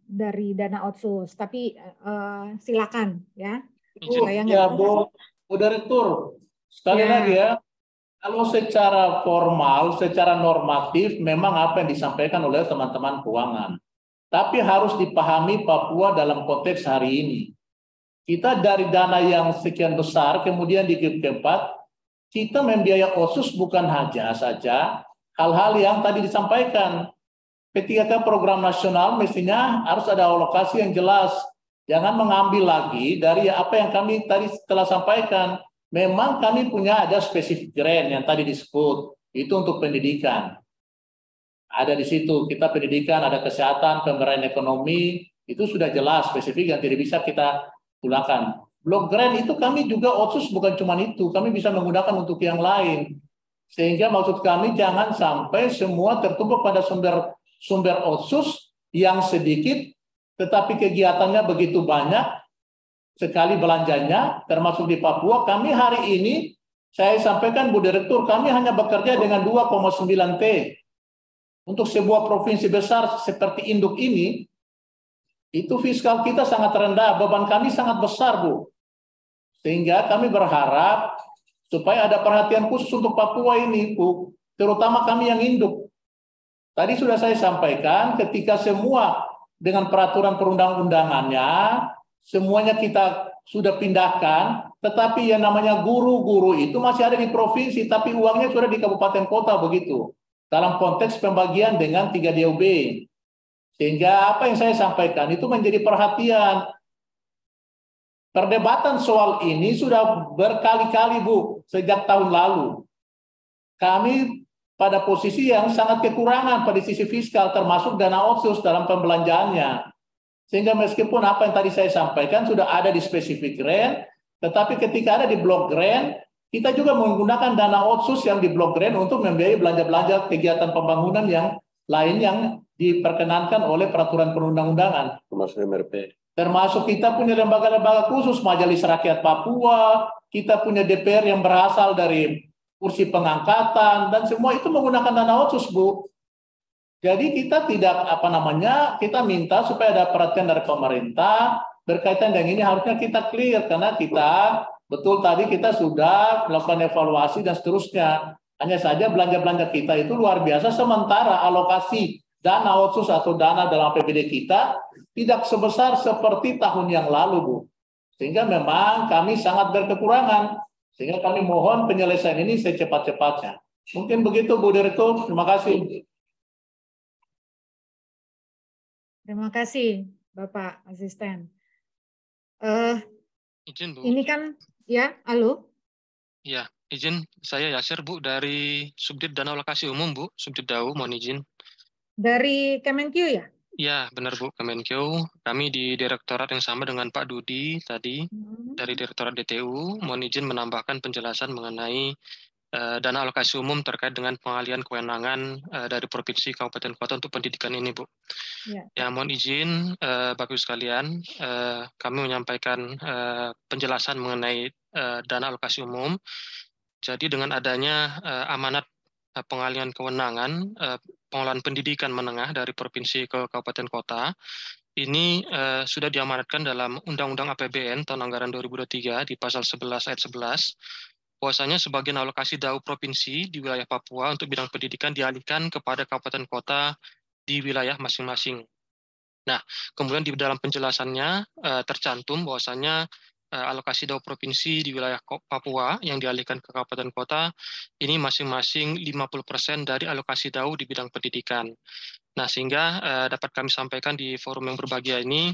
dari dana otsus. Tapi silakan ya. Ya Bu Direktur, sekali lagi ya, kalau secara formal, secara normatif, memang apa yang disampaikan oleh teman-teman keuangan. Tapi harus dipahami Papua dalam konteks hari ini. Kita dari dana yang sekian besar, kemudian di keempat, kita membiayai otsus bukan hanya saja hal-hal yang tadi disampaikan. P3K program nasional mestinya harus ada alokasi yang jelas. Jangan mengambil lagi dari apa yang kami tadi telah sampaikan. Memang kami punya ada spesifik grant yang tadi disebut. Itu untuk pendidikan. Ada di situ, kita pendidikan, ada kesehatan, pemberdayaan ekonomi, itu sudah jelas spesifik yang tidak bisa kita gunakan. Blok grant itu kami juga otsus bukan cuma itu, kami bisa menggunakan untuk yang lain. Sehingga maksud kami jangan sampai semua tertumpuk pada sumber otsus yang sedikit, tetapi kegiatannya begitu banyak, sekali belanjanya, termasuk di Papua. Kami hari ini, saya sampaikan Bu Direktur, kami hanya bekerja dengan 2,9 T. Untuk sebuah provinsi besar seperti induk ini, itu fiskal kita sangat rendah, beban kami sangat besar, Bu. Sehingga kami berharap supaya ada perhatian khusus untuk Papua ini, Bu, terutama kami yang induk. Tadi sudah saya sampaikan, ketika semua dengan peraturan perundang-undangannya, semuanya kita sudah pindahkan, tetapi yang namanya guru-guru itu masih ada di provinsi, tapi uangnya sudah di kabupaten kota begitu. Dalam konteks pembagian dengan 3 DOB. Sehingga apa yang saya sampaikan itu menjadi perhatian. Perdebatan soal ini sudah berkali-kali, Bu, sejak tahun lalu. Kami pada posisi yang sangat kekurangan pada sisi fiskal, termasuk dana otsus dalam pembelanjaannya. Sehingga meskipun apa yang tadi saya sampaikan sudah ada di spesifik grant, tetapi ketika ada di blok grant, kita juga menggunakan dana otsus yang di blok grant untuk membiayai belanja-belanja kegiatan pembangunan yang lain yang diperkenankan oleh peraturan perundang-undangan. Termasuk MRP. Termasuk kita punya lembaga-lembaga khusus, Majelis Rakyat Papua, kita punya DPR yang berasal dari kursi pengangkatan, dan semua itu menggunakan dana otsus, Bu. Jadi kita tidak, kita minta supaya ada perhatian dari pemerintah, berkaitan dengan ini harusnya kita clear, karena kita, betul tadi kita sudah melakukan evaluasi dan seterusnya. Hanya saja belanja-belanja kita itu luar biasa, sementara alokasi dana otsus atau dana dalam APBD kita tidak sebesar seperti tahun yang lalu, Bu. Sehingga memang kami sangat berkekurangan. Sehingga kami mohon penyelesaian ini secepat-cepatnya. Mungkin begitu, Bu Direktur. Terima kasih. Terima kasih, Bapak Asisten. Izin, Bu. Ini kan, ya, halo? Ya, izin saya Yasir, Bu, dari Subdit Dana Alokasi Umum, Bu. Subdit DAU, mohon izin. Dari Kemenkeu ya? Ya, benar, Bu, Kemenkeu. Kami di Direktorat yang sama dengan Pak Dudi tadi, dari Direktorat DTU, mohon izin menambahkan penjelasan mengenai dana alokasi umum terkait dengan pengalihan kewenangan dari provinsi, kabupaten, kota untuk pendidikan ini, Bu. Ya, mohon izin, Bapak Ibu sekalian, kami menyampaikan penjelasan mengenai dana alokasi umum. Jadi dengan adanya amanat pengalihan kewenangan pengelolaan pendidikan menengah dari provinsi ke kabupaten kota, ini sudah diamanatkan dalam Undang-Undang APBN tahun anggaran 2023 di pasal 11 ayat 11. Bahwasanya sebagian alokasi DAU provinsi di wilayah Papua untuk bidang pendidikan dialihkan kepada kabupaten kota di wilayah masing-masing. Nah, kemudian di dalam penjelasannya tercantum bahwasanya alokasi DAU provinsi di wilayah Papua yang dialihkan ke kabupaten kota, ini masing-masing 50% dari alokasi DAU di bidang pendidikan. Nah, sehingga dapat kami sampaikan di forum yang berbahagia ini,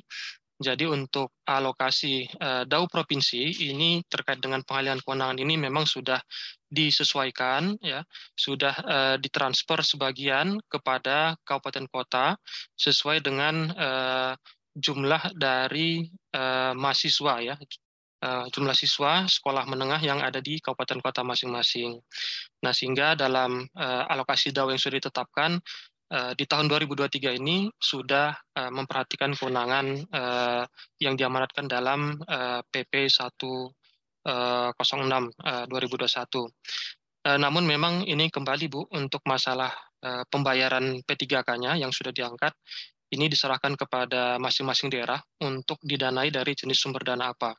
jadi untuk alokasi DAU provinsi ini terkait dengan pengalihan kewenangan ini memang sudah disesuaikan, ya, sudah ditransfer sebagian kepada kabupaten kota sesuai dengan jumlah dari mahasiswa, ya, jumlah siswa sekolah menengah yang ada di kabupaten kota masing-masing. Nah, sehingga dalam alokasi DAU yang sudah ditetapkan di tahun 2023 ini sudah memperhatikan kewenangan yang diamanatkan dalam PP 106 2021. Namun memang ini kembali Bu, untuk masalah pembayaran P3K-nya yang sudah diangkat, ini diserahkan kepada masing-masing daerah untuk didanai dari jenis sumber dana apa.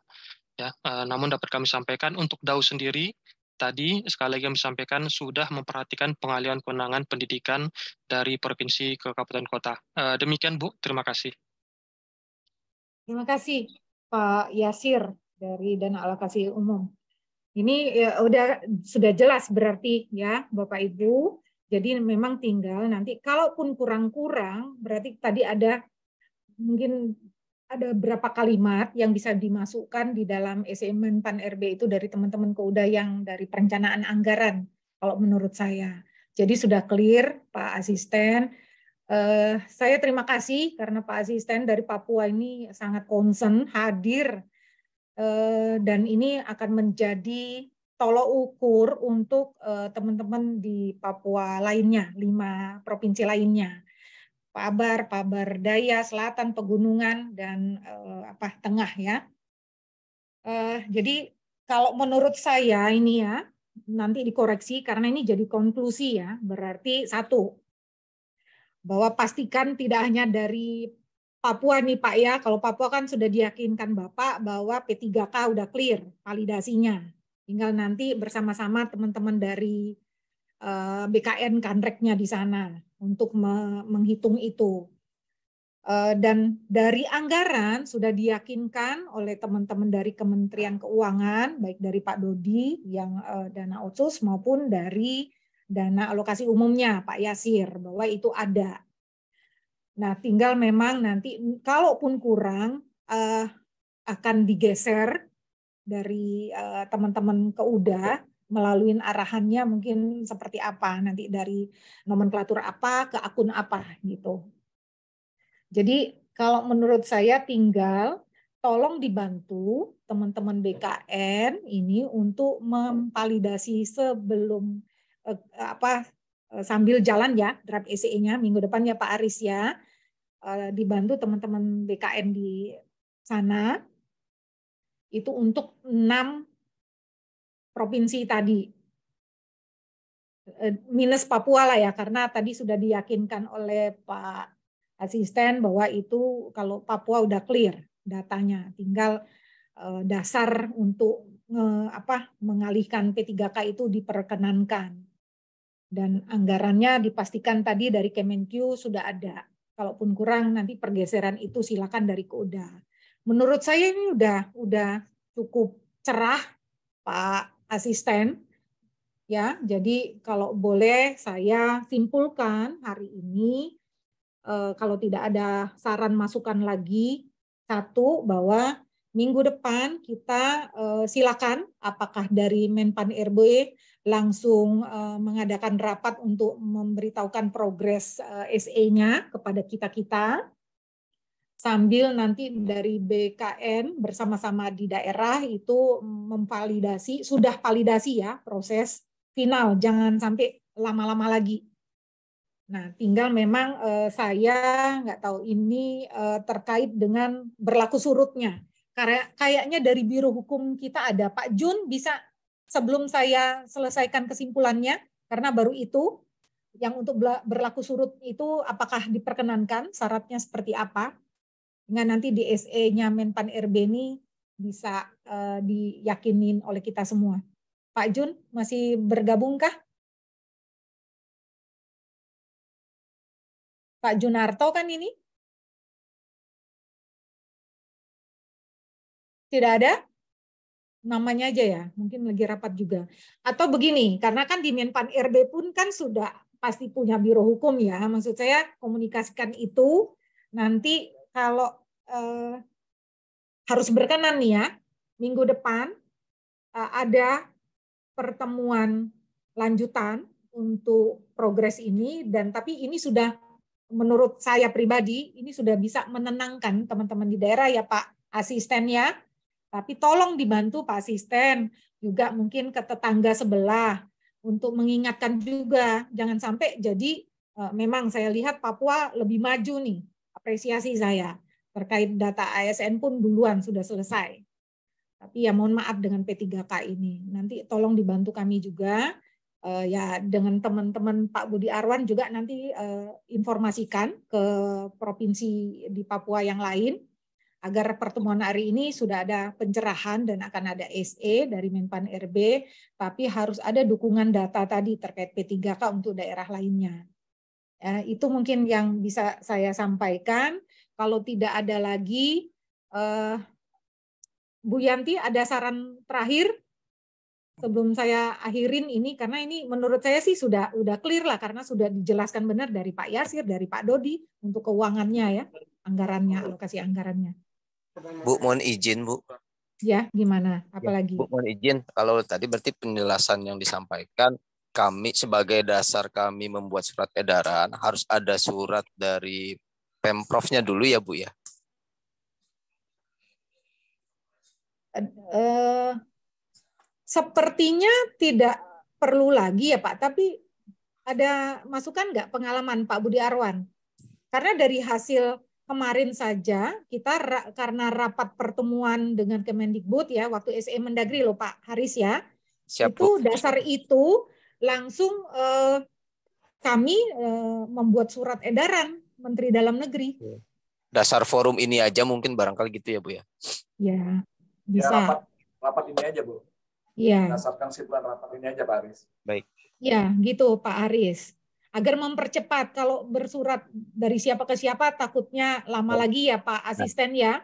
Ya, namun dapat kami sampaikan untuk DAU sendiri, tadi sekali lagi kami sampaikan sudah memperhatikan pengalihan kewenangan pendidikan dari provinsi ke kabupaten kota. Demikian Bu, terima kasih. Terima kasih Pak Yasir dari Dana Alokasi Umum. Ini ya, sudah jelas berarti ya Bapak Ibu. Jadi memang tinggal nanti kalaupun kurang-kurang berarti tadi ada mungkin ada berapa kalimat yang bisa dimasukkan di dalam SE Menpan RB itu dari teman-teman Kouda yang dari perencanaan anggaran, kalau menurut saya. Jadi sudah clear, Pak Asisten. Saya terima kasih karena Pak Asisten dari Papua ini sangat concern, hadir, dan ini akan menjadi tolok ukur untuk teman-teman di Papua lainnya, 5 provinsi lainnya. Pabar Daya, Selatan, Pegunungan, dan Tengah ya. Jadi kalau menurut saya ini ya, nanti dikoreksi karena ini jadi konklusi ya, berarti 1, bahwa pastikan tidak hanya dari Papua nih Pak ya, kalau Papua kan sudah diyakinkan Bapak bahwa P3K udah clear validasinya. Tinggal nanti bersama-sama teman-teman dari BKN Kanreknya di sana untuk menghitung itu. Dan dari anggaran sudah diyakinkan oleh teman-teman dari Kementerian Keuangan, baik dari Pak Dodi yang dana otsus maupun dari dana alokasi umumnya Pak Yasir, bahwa itu ada. Nah, tinggal memang nanti kalaupun kurang akan digeser dari teman-teman Kouda melalui arahannya mungkin seperti apa nanti dari nomenklatur apa ke akun apa gitu. Jadi kalau menurut saya tinggal tolong dibantu teman-teman BKN ini untuk memvalidasi sebelum sambil jalan ya draft SE-nya minggu depan ya Pak Aris ya. Dibantu teman-teman BKN di sana itu untuk 6 provinsi tadi, minus Papua lah ya, karena tadi sudah diyakinkan oleh Pak Asisten bahwa itu kalau Papua udah clear datanya, tinggal dasar untuk mengalihkan P3K itu diperkenankan. Dan anggarannya dipastikan tadi dari Kemenkyu sudah ada. Kalaupun kurang nanti pergeseran itu silakan dari Kouda. Menurut saya ini udah cukup cerah Pak Asisten, ya. Jadi kalau boleh saya simpulkan hari ini, kalau tidak ada saran masukan lagi, 1 bahwa minggu depan kita silakan apakah dari Menpan RB langsung mengadakan rapat untuk memberitahukan progres SE-nya kepada kita-kita. Sambil nanti dari BKN bersama-sama di daerah itu memvalidasi, sudah validasi ya proses final, jangan sampai lama-lama lagi. Nah, tinggal memang saya nggak tahu ini terkait dengan berlaku surutnya. Karena kayaknya dari Biro Hukum kita ada, Pak Jun bisa sebelum saya selesaikan kesimpulannya, karena baru itu yang untuk berlaku surut itu apakah diperkenankan, syaratnya seperti apa? Dengan nanti di SE-nya Menpan RB ini bisa diyakinin oleh kita semua. Pak Jun masih bergabungkah? Pak Junarto kan ini? Tidak ada? namanya aja ya, mungkin lagi rapat juga. Atau begini, karena kan di Menpan RB pun kan sudah pasti punya biro hukum ya, maksud saya komunikasikan itu nanti kalau harus berkenan nih ya, minggu depan ada pertemuan lanjutan untuk progres ini, dan tapi ini sudah menurut saya pribadi ini sudah bisa menenangkan teman-teman di daerah ya Pak Asisten ya. Tapi tolong dibantu Pak Asisten juga mungkin ke tetangga sebelah untuk mengingatkan juga, jangan sampai jadi memang saya lihat Papua lebih maju nih, apresiasi saya terkait data ASN pun duluan sudah selesai. Tapi ya mohon maaf dengan P3K ini. Nanti tolong dibantu kami juga ya dengan teman-teman Pak Budi Arwan juga nanti informasikan ke provinsi di Papua yang lain agar pertemuan hari ini sudah ada pencerahan dan akan ada SE dari Menpan RB, tapi harus ada dukungan data tadi terkait P3K untuk daerah lainnya. Ya, itu mungkin yang bisa saya sampaikan. Kalau tidak ada lagi, Bu Yanti ada saran terakhir sebelum saya akhirin ini, karena ini menurut saya sih sudah clear lah, karena sudah dijelaskan benar dari Pak Yasir, dari Pak Dodi untuk keuangannya ya, anggarannya, alokasi anggarannya. Bu, mohon izin Bu. Ya, gimana? Apalagi? Bu, mohon izin. Kalau tadi berarti penjelasan yang disampaikan, kami sebagai dasar kami membuat surat edaran harus ada surat dari Pemprovnya dulu ya Bu ya? Sepertinya tidak perlu lagi ya Pak, tapi ada masukan nggak pengalaman Pak Budi Arwan? Karena dari hasil kemarin saja kita karena rapat pertemuan dengan Kemendikbud ya, waktu SE Mendagri loh Pak Haris ya, siap, itu Bu. dasar itu langsung kami membuat surat edaran Menteri Dalam Negeri. Dasar forum ini aja mungkin barangkali gitu ya Bu ya? Ya, bisa. Ya, rapat ini aja Bu. Iya. Berdasarkan kesimpulan rapat ini aja Pak Aris. Baik. Ya, gitu Pak Aris. Agar mempercepat, kalau bersurat dari siapa ke siapa takutnya lama lagi ya Pak Asisten ya.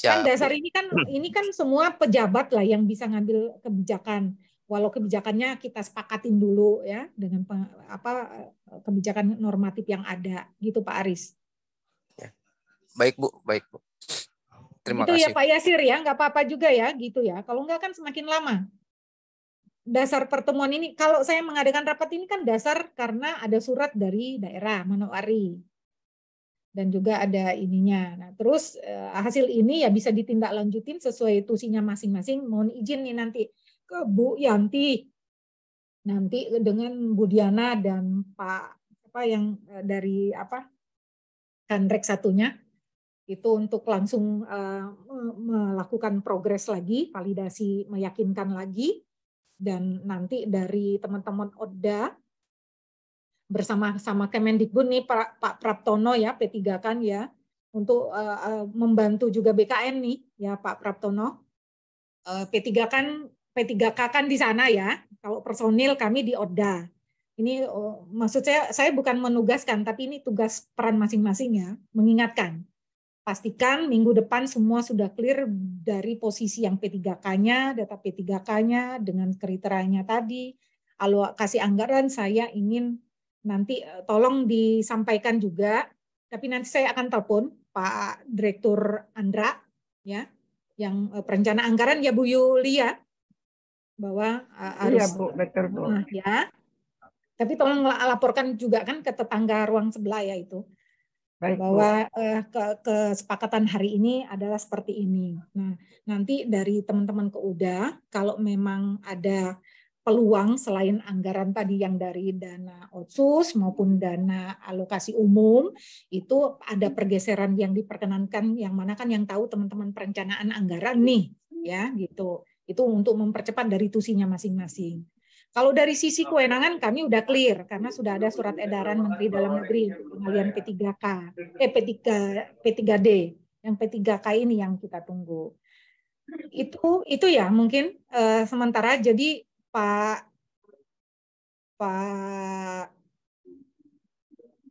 Kan dasar ini kan semua pejabat lah yang bisa ngambil kebijakan. Walau kebijakannya kita sepakatin dulu ya dengan kebijakan normatif yang ada, gitu Pak Aris. Ya. Baik Bu, baik Bu. Terima kasih. kasih. Ya Pak Yasir ya, nggak apa-apa juga ya, gitu ya. Kalau nggak kan semakin lama. Dasar pertemuan ini, kalau saya mengadakan rapat ini kan dasar karena ada surat dari daerah Manowari. Dan juga ada ininya. Nah, terus hasil ini ya bisa ditindaklanjutin sesuai tusinya masing-masing. Mohon izin nih nanti ke Bu Yanti, nanti dengan Bu Diana dan Pak yang dari Kanrek satunya, itu untuk langsung melakukan progres lagi, validasi meyakinkan lagi, dan nanti dari teman-teman ODA bersama-sama Kemendikbud nih Pak Praptono ya, P3 kan ya, untuk membantu juga BKN nih ya Pak Praptono. P3K kan di sana ya, kalau personil kami di ODA. Ini maksud saya bukan menugaskan, tapi ini tugas peran masing-masing ya, mengingatkan. Pastikan minggu depan semua sudah clear dari posisi yang P3K-nya, data P3K-nya dengan kriterianya tadi. Alokasi anggaran saya ingin nanti tolong disampaikan juga, tapi nanti saya akan telepon Pak Direktur Andra ya, yang perencana anggaran ya Bu Yulia, bahwa harus iya Bu, betul Bu. Ya. Tapi tolong laporkan juga kan ke tetangga ruang sebelah ya itu. Baik, bahwa kesepakatan hari ini adalah seperti ini. Nah, nanti dari teman-teman ke UDA, kalau memang ada peluang selain anggaran tadi yang dari dana otsus maupun dana alokasi umum, itu ada pergeseran yang diperkenankan, yang mana kan yang tahu teman-teman perencanaan anggaran nih, ya gitu. Itu untuk mempercepat dari tusinya masing-masing. Kalau dari sisi kewenangan kami udah clear karena sudah ada surat edaran Menteri Dalam Negeri untuk pengalian P3K, P3D, yang P3K ini yang kita tunggu. Itu ya mungkin sementara. Jadi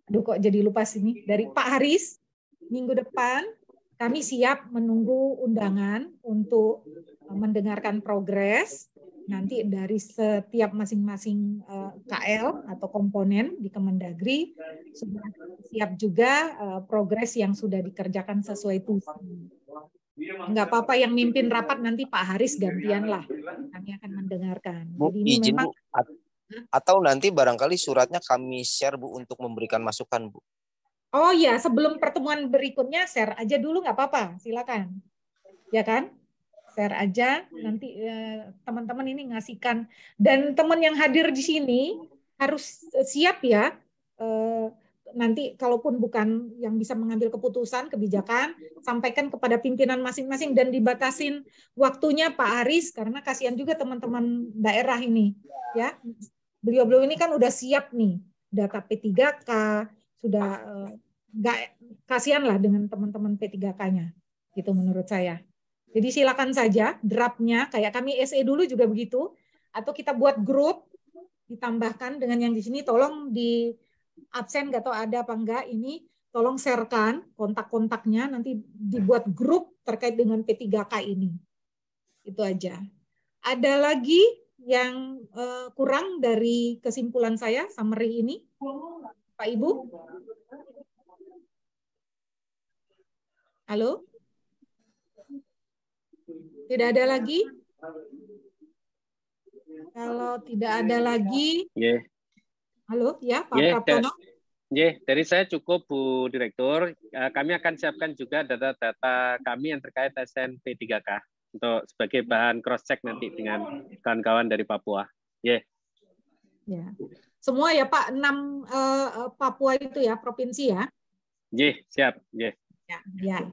aduh kok jadi lupa sini, dari Pak Haris, minggu depan kami siap menunggu undangan untuk mendengarkan progres nanti dari setiap masing-masing KL atau komponen di Kemendagri, sudah siap juga progres yang sudah dikerjakan sesuai tusi. Enggak apa-apa yang mimpin rapat nanti Pak Haris gantian lah. Kami akan mendengarkan. Bu, Jadi ini izin memang Bu, atau nanti barangkali suratnya kami share Bu untuk memberikan masukan Bu. Oh ya, sebelum pertemuan berikutnya share aja dulu nggak apa-apa, silakan. Ya kan? Share aja, nanti teman-teman ini ngasihkan. Dan teman yang hadir di sini harus siap ya, nanti kalaupun bukan yang bisa mengambil keputusan, kebijakan, sampaikan kepada pimpinan masing-masing dan dibatasin waktunya Pak Haris, karena kasihan juga teman-teman daerah ini. Ya, beliau-beliau ini kan udah siap nih, data P3K, sudah nggak kasihan lah dengan teman-teman P3K-nya, gitu menurut saya. Jadi silakan saja draftnya, kayak kami SE dulu juga begitu, atau kita buat grup, ditambahkan dengan yang di sini, tolong di absen nggak tahu ada apa enggak, ini tolong sharekan kontak-kontaknya, nanti dibuat grup terkait dengan P3K ini. Itu aja. Ada lagi yang kurang dari kesimpulan saya, summary ini, Pak Ibu? Halo? Tidak ada lagi? Kalau tidak ada lagi, halo ya Pak Praptono. Dari saya cukup Bu Direktur. Kami akan siapkan juga data-data kami yang terkait SNP3K untuk sebagai bahan cross check nanti dengan kawan-kawan dari Papua. Ya. Semua ya Pak, 6 Papua itu ya provinsi ya. Siap. Ya.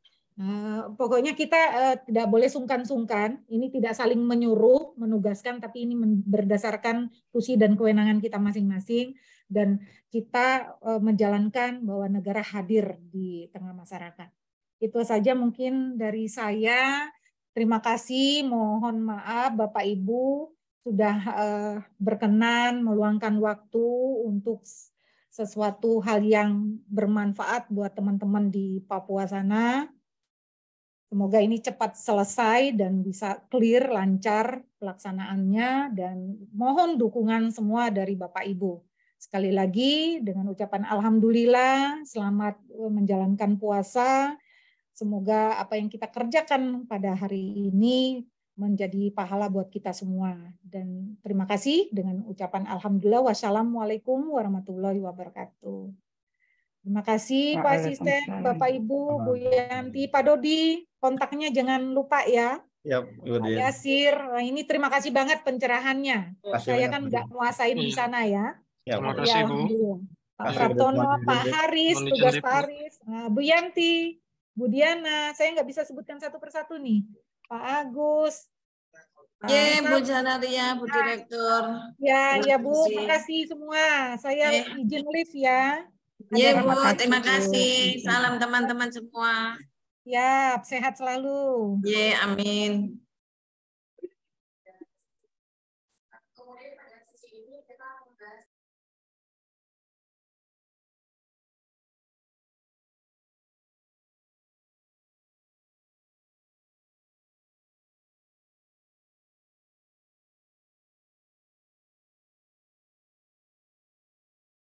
Pokoknya kita tidak boleh sungkan-sungkan. Ini tidak saling menyuruh, menugaskan, tapi ini berdasarkan tusi dan kewenangan kita masing-masing. Dan kita menjalankan bahwa negara hadir di tengah masyarakat. Itu saja mungkin dari saya. Terima kasih, mohon maaf Bapak Ibu sudah berkenan meluangkan waktu untuk sesuatu hal yang bermanfaat buat teman-teman di Papua sana. Semoga ini cepat selesai dan bisa clear, lancar pelaksanaannya, dan mohon dukungan semua dari Bapak Ibu. Sekali lagi dengan ucapan alhamdulillah, selamat menjalankan puasa. Semoga apa yang kita kerjakan pada hari ini menjadi pahala buat kita semua. Dan terima kasih dengan ucapan alhamdulillah. Wassalamualaikum warahmatullahi wabarakatuh. Terima kasih Pak Asisten, Bapak Ibu, Bu Yanti, Pak Dodi, kontaknya jangan lupa ya. Ya, Pak Yasir, ini terima kasih banget pencerahannya. Saya kan nggak nguasain di sana ya. Terima kasih Bu. Pak Praptono, Pak Haris, tugas Pak Haris, Bu Yanti, Bu Diana, saya nggak bisa sebutkan satu persatu nih. Pak Agus. Bu Janaria, Bu Direktur. Ya Bu, makasih semua. Saya izin live ya. Bu, terima kasih. Salam teman-teman semua. Ya, sehat selalu. Amin.